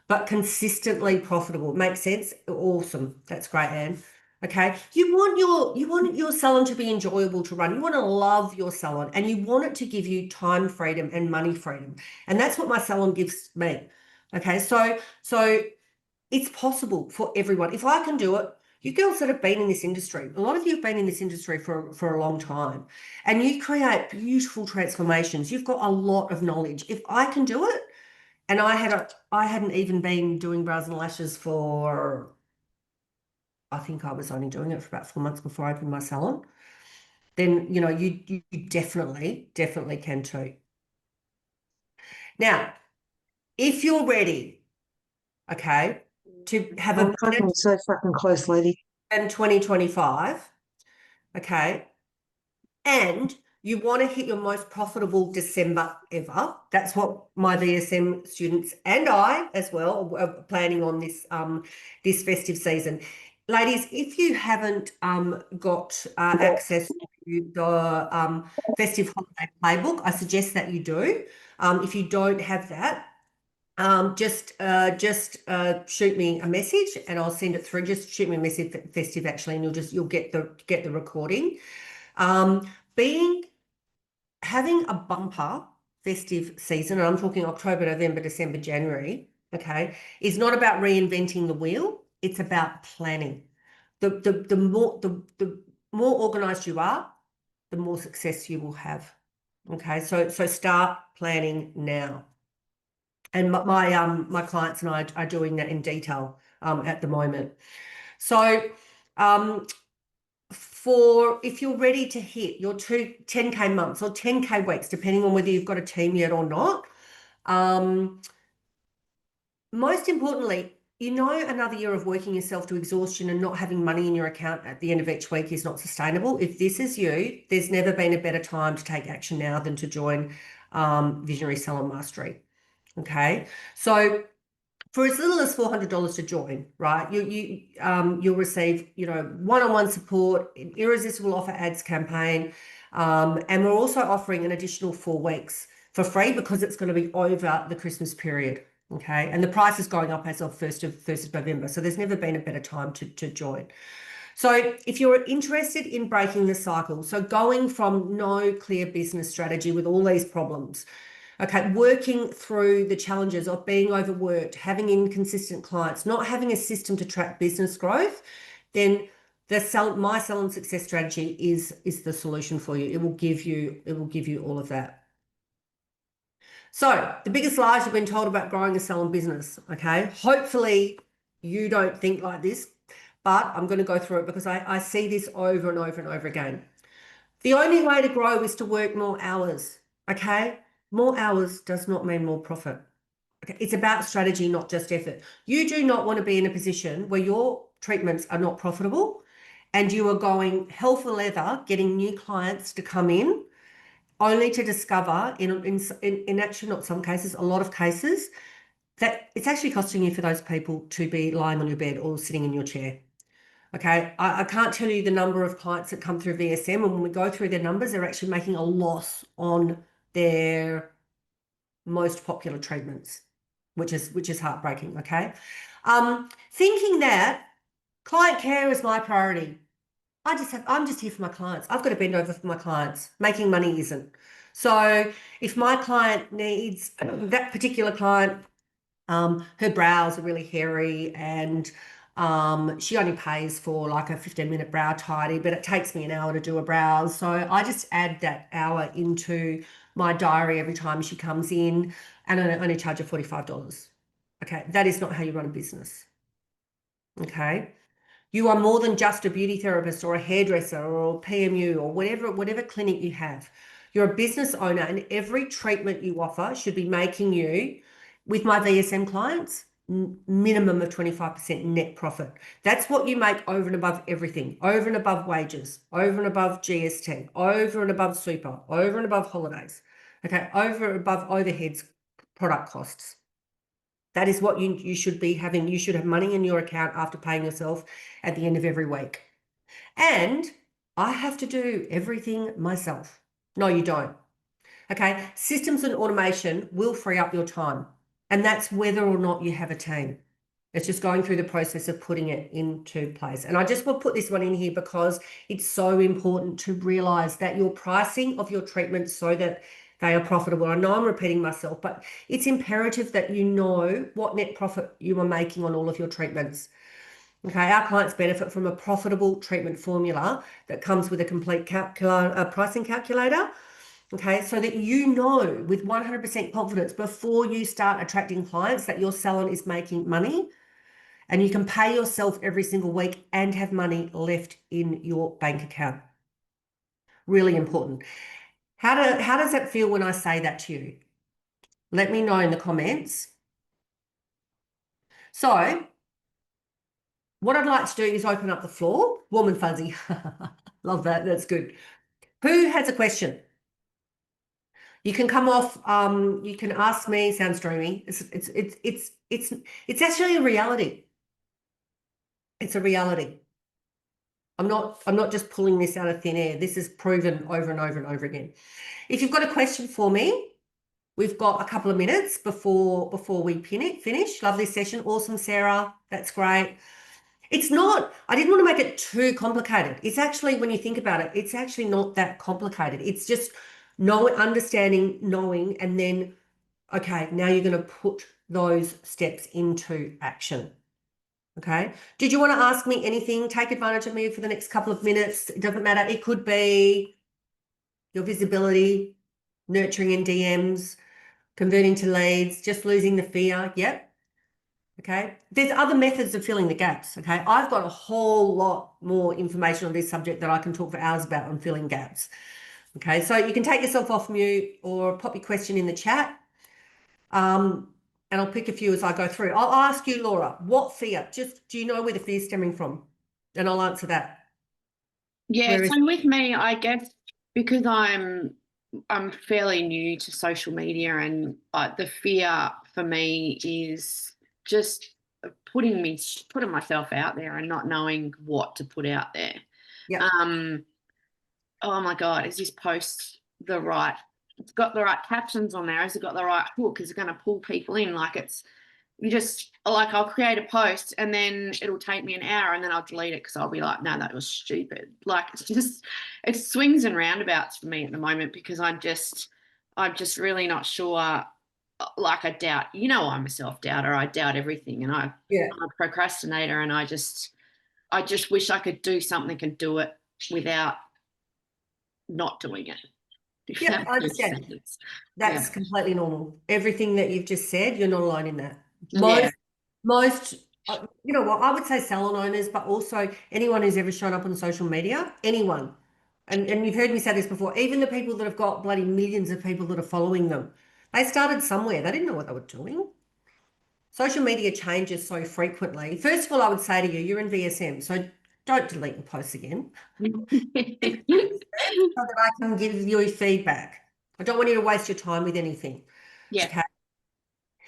Speaker 2: but consistently profitable. Makes sense? Awesome. That's great, Anne. Okay. You want your salon to be enjoyable to run. You want to love your salon and you want it to give you time freedom and money freedom. And that's what my salon gives me. Okay. So it's possible for everyone. If I can do it, you girls that have been in this industry, a lot of you have been in this industry for a long time, and you create beautiful transformations. You've got a lot of knowledge. If I can do it, and I hadn't even been doing brows and lashes for, I think I was only doing it for about 4 months before I opened my salon, then you definitely can too. Now, if you're ready, okay, to have
Speaker 1: I'm
Speaker 2: a
Speaker 1: fucking so fucking close, lady.
Speaker 2: in 2025, okay, and you want to hit your most profitable December ever. That's what my VSM students and I as well are planning on this festive season. Ladies, if you haven't got access to the festive holiday playbook, I suggest that you do. If you don't have that, just shoot me a message and I'll send it through. Just shoot me a message festive actually, and you'll get the recording. Having a bumper festive season, and I'm talking October, November, December, January, okay, is not about reinventing the wheel. It's about planning. The more organized you are, the more success you will have. Okay, so start planning now. And my clients and I are doing that in detail at the moment. So for if you're ready to hit your 10K months or 10K weeks, depending on whether you've got a team yet or not. Most importantly, you know, another year of working yourself to exhaustion and not having money in your account at the end of each week is not sustainable. If this is you, there's never been a better time to take action now than to join Visionary Salon Mastery. Okay, so for as little as $400 to join, right? You'll receive, you know, one-on-one support, an irresistible offer ads campaign, and we're also offering an additional 4 weeks for free because it's going to be over the Christmas period. Okay, and the price is going up as of 1st of November, so there's never been a better time to join. So if you're interested in breaking the cycle, so going from no clear business strategy with all these problems, okay, working through the challenges of being overworked, having inconsistent clients, not having a system to track business growth, then my salon success strategy is the solution for you. It will give you all of that. So the biggest lies you've been told about growing a salon business, okay? Hopefully you don't think like this, but I'm going to go through it because I see this over and over and over again. The only way to grow is to work more hours, okay? More hours does not mean more profit. Okay? It's about strategy, not just effort. You do not want to be in a position where your treatments are not profitable and you are going hell for leather getting new clients to come in only to discover in actually not some cases, a lot of cases, that it's actually costing you for those people to be lying on your bed or sitting in your chair. Okay, I can't tell you the number of clients that come through VSM, and when we go through their numbers, they're actually making a loss on their most popular treatments, which is heartbreaking. Okay, thinking that client care is my priority. I'm just here for my clients. I've got to bend over for my clients. Making money isn't. So if my client needs that particular client, her brows are really hairy and she only pays for like a 15-minute brow tidy, but it takes me an hour to do a brows. So I just add that hour into my diary every time she comes in, and I only charge her $45. Okay, that is not how you run a business. Okay. You are more than just a beauty therapist or a hairdresser or a PMU or whatever clinic you have. You're a business owner, and every treatment you offer should be making you, with my VSM clients, minimum of 25% net profit. That's what you make over and above everything, over and above wages, over and above GST, over and above super, over and above holidays, okay, over and above overheads, product costs. That is what you should be having. You should have money in your account after paying yourself at the end of every week. And I have to do everything myself. No, you don't. Okay. Systems and automation will free up your time. And that's whether or not you have a team. It's just going through the process of putting it into place. And I just will put this one in here because it's so important to realize that your pricing of your treatments so that they are profitable. I know I'm repeating myself, but it's imperative that you know what net profit you are making on all of your treatments. Okay, our clients benefit from a profitable treatment formula that comes with a complete pricing calculator. Okay, so that you know with 100% confidence before you start attracting clients that your salon is making money and you can pay yourself every single week and have money left in your bank account. Really important. How does that feel when I say that to you? Let me know in the comments. So what I'd like to do is open up the floor, warm and fuzzy. Love that. That's good. Who has a question? You can come off. You can ask me. Sounds dreamy. It's actually a reality. It's a reality. I'm not just pulling this out of thin air. This is proven over and over and over again. If you've got a question for me, we've got a couple of minutes before we finish. Lovely session. Awesome, Sarah. That's great. It's not, I didn't want to make it too complicated. It's actually, when you think about it, it's actually not that complicated. It's just understanding, knowing, and then, okay, now you're going to put those steps into action. Okay. Did you want to ask me anything? Take advantage of me for the next couple of minutes. It doesn't matter. It could be your visibility, nurturing in DMs, converting to leads, just losing the fear. Yep. Okay. There's other methods of filling the gaps. Okay. I've got a whole lot more information on this subject that I can talk for hours about on filling gaps. Okay. So you can take yourself off mute or pop your question in the chat. And I'll pick a few as I go through. I'll ask you, Laura, what fear? Just do you know where the fear is stemming from? And I'll answer that.
Speaker 3: Yeah,
Speaker 2: Where is
Speaker 3: so with me, I guess because I'm fairly new to social media, and the fear for me is just putting myself out there and not knowing what to put out there.
Speaker 2: Yeah.
Speaker 3: Oh my God, is this post it's got the right captions on there? Has it got the right hook? Is it going to pull people in? I'll create a post and then it'll take me an hour and then I'll delete it because I'll be like, no, that was stupid. It swings and roundabouts for me at the moment because I'm just really not sure. I doubt, I'm a self-doubter. I doubt everything, and I'm a procrastinator, and I just wish I could do something and do it without not doing it.
Speaker 2: Yeah, I understand. That's completely normal. Everything that you've just said, you're not alone in that. Most, you know what, I would say salon owners, but also anyone who's ever shown up on social media, anyone. And you've heard me say this before, even the people that have got bloody millions of people that are following them, they started somewhere. They didn't know what they were doing. Social media changes so frequently. First of all, I would say to you, you're in VSM, so don't delete your posts again. So that I can give you feedback. I don't want you to waste your time with anything.
Speaker 3: Yeah.
Speaker 2: Okay.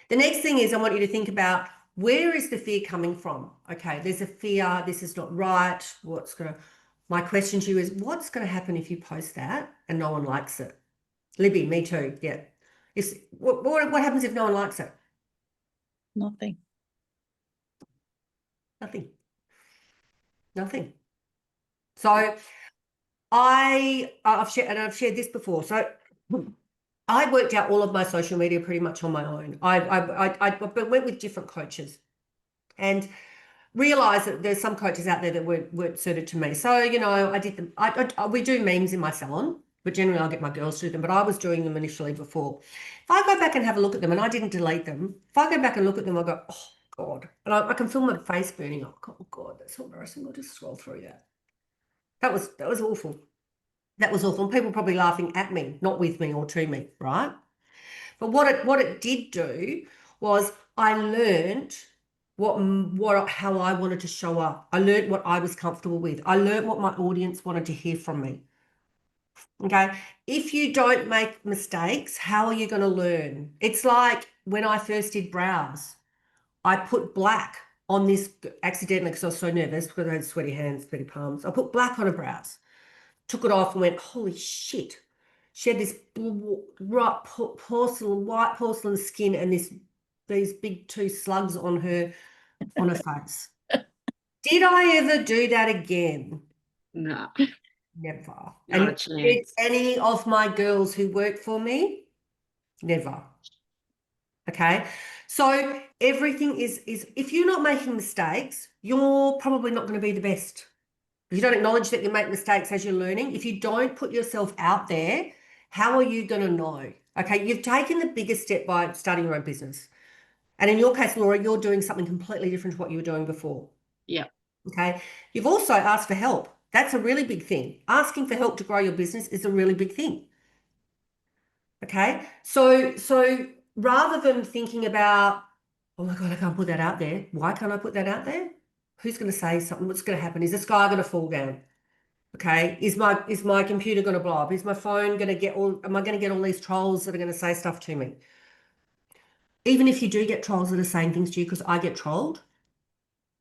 Speaker 2: The next thing is I want you to think about, where is the fear coming from? Okay, there's a fear, this is not right. My question to you is, what's going to happen if you post that and no one likes it? Libby, me too. Yeah. What happens if no one likes it?
Speaker 4: Nothing.
Speaker 2: Nothing. Nothing. So I've shared this before. So I worked out all of my social media pretty much on my own. I went with different coaches and realized that there's some coaches out there that weren't suited to me. So, I did them. We do memes in my salon, but generally I'll get my girls to do them, but I was doing them initially before. If I go back and have a look at them, and I didn't delete them, if I go back and look at them, I go, oh God. And I can feel my face burning. Oh God, that's so embarrassing. I'll just scroll through that. That was awful. That was awful. And people probably laughing at me, not with me or to me, right? But what it did do was I learned how I wanted to show up. I learned what I was comfortable with. I learned what my audience wanted to hear from me. Okay. If you don't make mistakes, how are you going to learn? It's like when I first did brows, I put black on this accidentally because I was so nervous because I had sweaty hands, sweaty palms. I put black on her brows, took it off and went, holy shit. She had this white porcelain skin and these big two slugs on her face. Did I ever do that again?
Speaker 3: No.
Speaker 2: Never.
Speaker 3: Not
Speaker 2: And
Speaker 3: a chance.
Speaker 2: did any of my girls who work for me? Never. Okay. So everything is if you're not making mistakes, you're probably not going to be the best. If you don't acknowledge that you make mistakes as you're learning, if you don't put yourself out there, how are you going to know? Okay, you've taken the biggest step by starting your own business. And in your case, Laura, you're doing something completely different to what you were doing before.
Speaker 3: Yeah.
Speaker 2: Okay. You've also asked for help. That's a really big thing. Asking for help to grow your business is a really big thing. Okay. So rather than thinking about, oh my God, I can't put that out there. Why can't I put that out there? Who's going to say something? What's going to happen? Is the sky going to fall down? Okay. Is my computer going to blow up? Is my phone going to am I going to get all these trolls that are going to say stuff to me? Even if you do get trolls that are saying things to you, because I get trolled,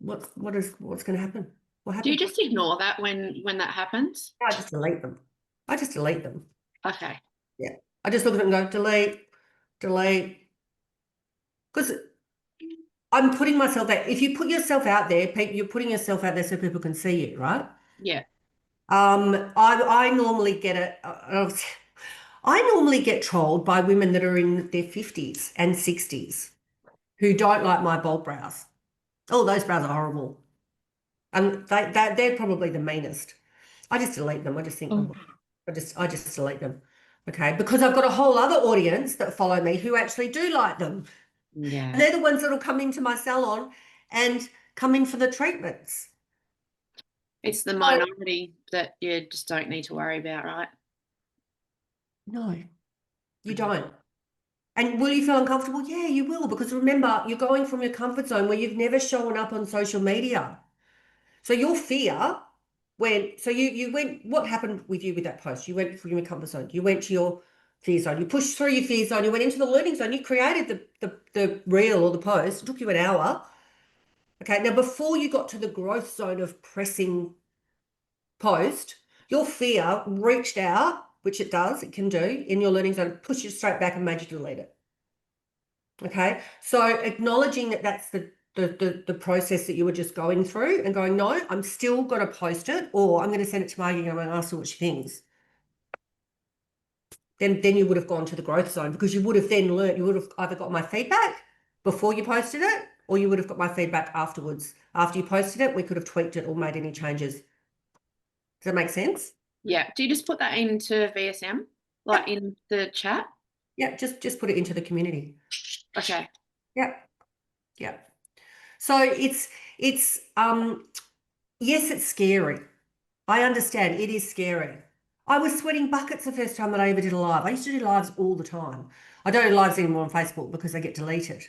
Speaker 2: what's going to happen? What happens?
Speaker 3: Do you just ignore that when that happens?
Speaker 2: I just delete them.
Speaker 3: Okay.
Speaker 2: Yeah. I just look at it and go, delete. Because I'm putting myself there. If you put yourself out there, you're putting yourself out there so people can see you, right?
Speaker 3: Yeah.
Speaker 2: I normally get it. I normally get trolled by women that are in their 50s and 60s who don't like my bold brows. Oh, those brows are horrible. And they're probably the meanest. I just delete them. I just think, I just delete them. Okay. Because I've got a whole other audience that follow me who actually do like them.
Speaker 3: Yeah.
Speaker 2: And they're the ones that'll come into my salon and come in for the treatments.
Speaker 3: It's the
Speaker 2: So-
Speaker 3: minority that you just don't need to worry about, right?
Speaker 2: No, you
Speaker 3: Mhm.
Speaker 2: don't. And will you feel uncomfortable? Yeah, you will, because remember, you're going from your comfort zone where you've never shown up on social media. So your fear you went, what happened with you with that post? You went from your comfort zone, you went to your fear zone, you pushed through your fear zone, you went into the learning zone, you created the reel or the post, it took you an hour. Okay, now before you got to the growth zone of pressing post, your fear reached out, which it does, it can do in your learning zone, pushed you straight back and made you delete it. Okay, so acknowledging that that's the process that you were just going through and going, no, I'm still going to post it, or I'm going to send it to Margie and I'm going to ask her what she thinks. Then you would have gone to the growth zone, because you would have then learned, you would have either got my feedback before you posted it, or you would have got my feedback afterwards. After you posted it, we could have tweaked it or made any changes. Does that make sense?
Speaker 3: Yeah. Do you just put that into VSM, like in the chat?
Speaker 2: Yeah, just put it into the community.
Speaker 3: Okay.
Speaker 2: Yeah. Yeah. So it's yes, it's scary. I understand it is scary. I was sweating buckets the first time that I ever did a live. I used to do lives all the time. I don't do lives anymore on Facebook because they get deleted.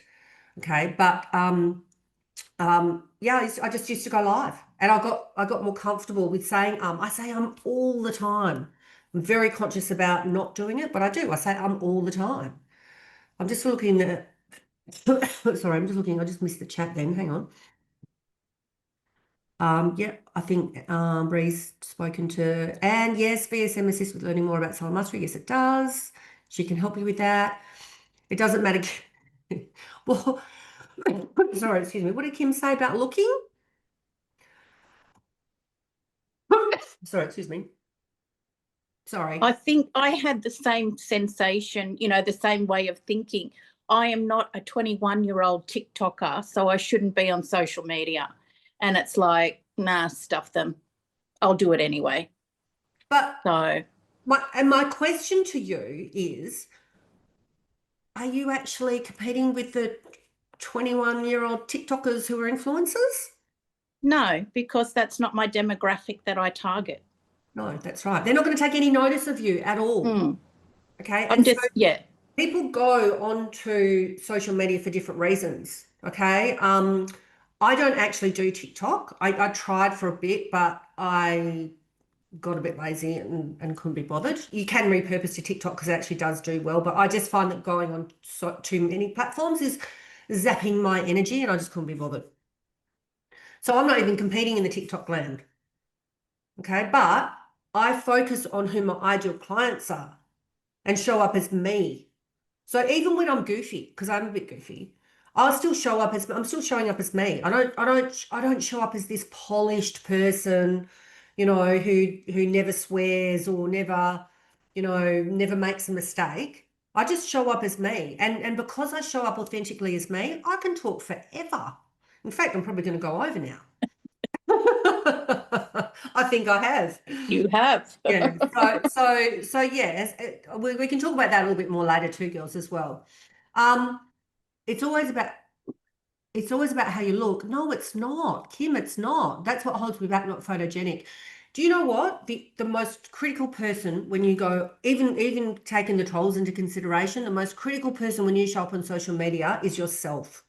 Speaker 2: Okay, but yeah, I just used to go live, and I got more comfortable with saying I say all the time. I'm very conscious about not doing it, but I do. I say all the time. I'm just looking at. Sorry, I'm just looking. I just missed the chat then. Hang on. Yeah, I think Bree's spoken to, and yes, VSM assists with learning more about salon mastery. Yes, it does. She can help you with that. It doesn't matter. Well, sorry, excuse me. What did Kim say about looking? Sorry, excuse me. Sorry.
Speaker 4: I think I had the same sensation, the same way of thinking. I am not a 21-year-old TikToker, so I shouldn't be on social media. And it's like, nah, stuff them. I'll do it anyway.
Speaker 2: But
Speaker 4: So
Speaker 2: my question to you is, are you actually competing with the 21-year-old TikTokers who are influencers?
Speaker 4: no, because that's not my demographic that I target.
Speaker 2: No, that's right. They're not going to take any notice of you at all. Okay.
Speaker 4: I'm just, yeah.
Speaker 2: People go onto social media for different reasons. Okay. I don't actually do TikTok. I tried for a bit, but I got a bit lazy and couldn't be bothered. You can repurpose to TikTok because it actually does do well, but I just find that going on too many platforms is zapping my energy, and I just couldn't be bothered. So I'm not even competing in the TikTok land. Okay. But I focus on who my ideal clients are and show up as me. So even when I'm goofy, because I'm a bit goofy, I'll still show up as I'm still showing up as me. I don't show up as this polished person, who never swears or never, never makes a mistake. I just show up as me. And because I show up authentically as me, I can talk forever. In fact, I'm probably going to go over now. I think I have.
Speaker 4: You have.
Speaker 2: Yeah. So yes, we can talk about that a little bit more later too, girls, as well. It's always about how you look. No, it's not, Kim. It's not. That's what holds me back. Not photogenic. Do you know what the most critical person when you go, even taking the trolls into consideration, the most critical person when you show up on social media is yourself.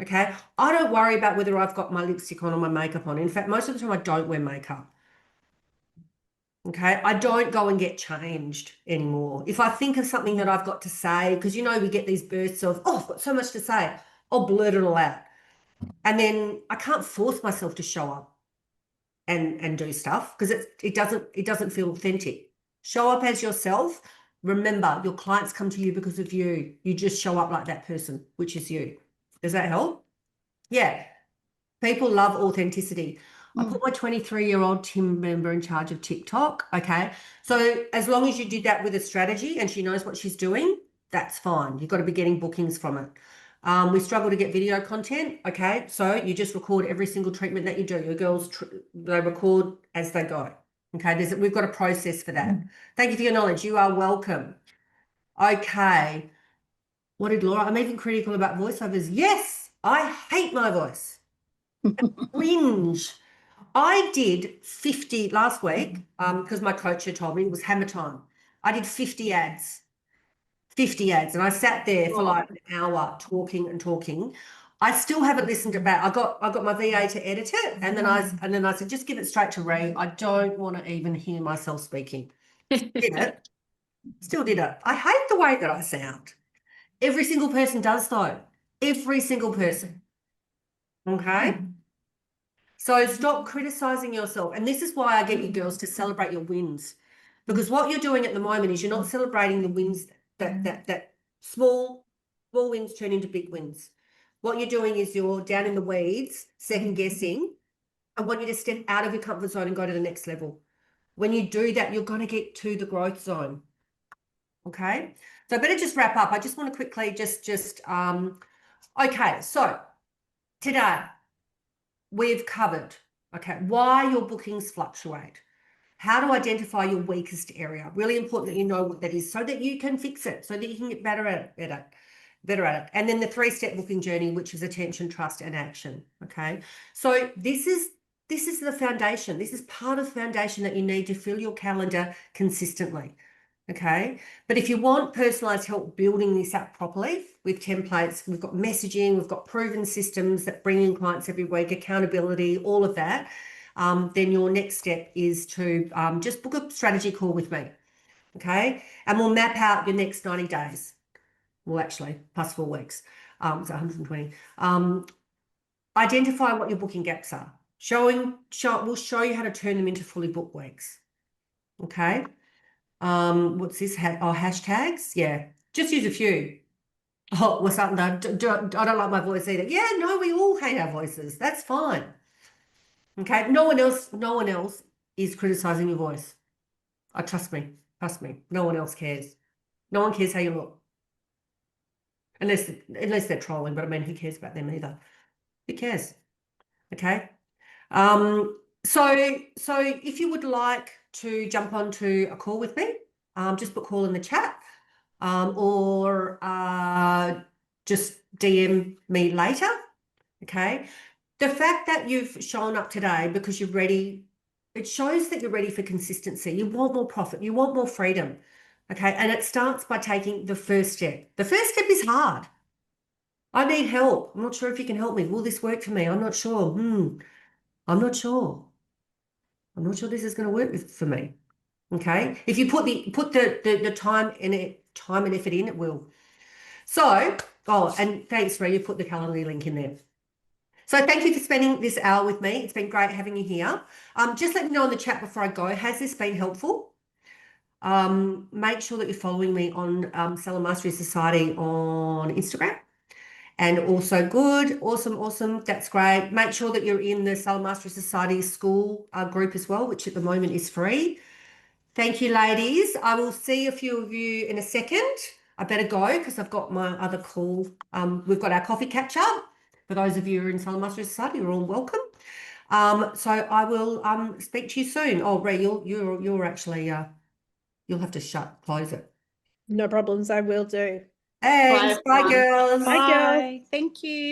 Speaker 2: Okay. I don't worry about whether I've got my lipstick on or my makeup on. In fact, most of the time I don't wear makeup. Okay, I don't go and get changed anymore. If I think of something that I've got to say, because we get these bursts of, oh, I've got so much to say, I'll blurt it all out. And then I can't force myself to show up and do stuff because it doesn't feel authentic. Show up as yourself. Remember, your clients come to you because of you. You just show up like that person, which is you. Does that help? Yeah. People love authenticity. I put my 23-year-old team member in charge of TikTok. Okay. So as long as you did that with a strategy and she knows what she's doing, that's fine. You've got to be getting bookings from it. We struggle to get video content. Okay. So you just record every single treatment that you do. Your girls, they record as they go. Okay. We've got a process for that. Thank you for your knowledge. You are welcome. Okay. What did Laura? I'm even critical about voiceovers. Yes, I hate my voice. Cringe. I did 50 last week, because my coach had told me it was hammer time. I did 50 ads. 50 ads, and I sat there for like an hour talking and talking. I still haven't listened to back. I got my VA to edit it, and then I said, just give it straight to Ray. I don't want to even hear myself speaking. Did it. Still did it. I hate the way that I sound. Every single person does though. Every single person. Okay. So stop criticizing yourself. And this is why I get you girls to celebrate your wins. Because what you're doing at the moment is you're not celebrating the wins that small wins turn into big wins. What you're doing is you're down in the weeds, second guessing. I want you to step out of your comfort zone and go to the next level. When you do that, you're going to get to the growth zone. Okay. So I better just wrap up. I just want to quickly okay. So today we've covered, okay, why your bookings fluctuate, how to identify your weakest area. Really important that you know what that is so that you can fix it, so that you can get better at it. And then the 3-step booking journey, which is attention, trust, and action. Okay. So this is the foundation. This is part of the foundation that you need to fill your calendar consistently. Okay. But if you want personalized help building this up properly with templates, we've got messaging, we've got proven systems that bring in clients every week, accountability, all of that. Then your next step is to just book a strategy call with me. Okay. And we'll map out your next 90 days. Well, actually, plus 4 weeks. So 120. Identify what your booking gaps are. We'll show you how to turn them into fully booked weeks. Okay. What's this? Hashtags. Yeah, just use a few. Oh, what's up? No, I don't like my voice either. Yeah, no, we all hate our voices. That's fine. Okay, no one else is criticizing your voice. Trust me. No one else cares. No one cares how you look, unless they're trolling. But I mean, who cares about them either? Who cares? Okay. So if you would like to jump onto a call with me, just put call in the chat, or just DM me later. Okay. The fact that you've shown up today because you're ready, it shows that you're ready for consistency. You want more profit. You want more freedom. Okay. And it starts by taking the first step. The first step is hard. I need help. I'm not sure if you can help me. Will this work for me? I'm not sure. I'm not sure. I'm not sure this is going to work for me. Okay. If you put the time and effort in, it will. So, and thanks, Ray, you put the Calendly link in there. So thank you for spending this hour with me. It's been great having you here. Just let me know in the chat before I go, has this been helpful? Make sure that you're following me on Salon Mastery Society on Instagram. And also good, awesome. That's great. Make sure that you're in the Salon Mastery Society school group as well, which at the moment is free. Thank you, ladies. I will see a few of you in a second. I better go because I've got my other call. We've got our coffee catch up. For those of you who are in Salon Mastery Society, you're all welcome. So I will speak to you soon. Oh, Ray, you're actually you'll have to close it.
Speaker 5: No problems, I will do.
Speaker 2: Thanks. Bye, girls.
Speaker 5: Bye, girls.
Speaker 4: Thank you.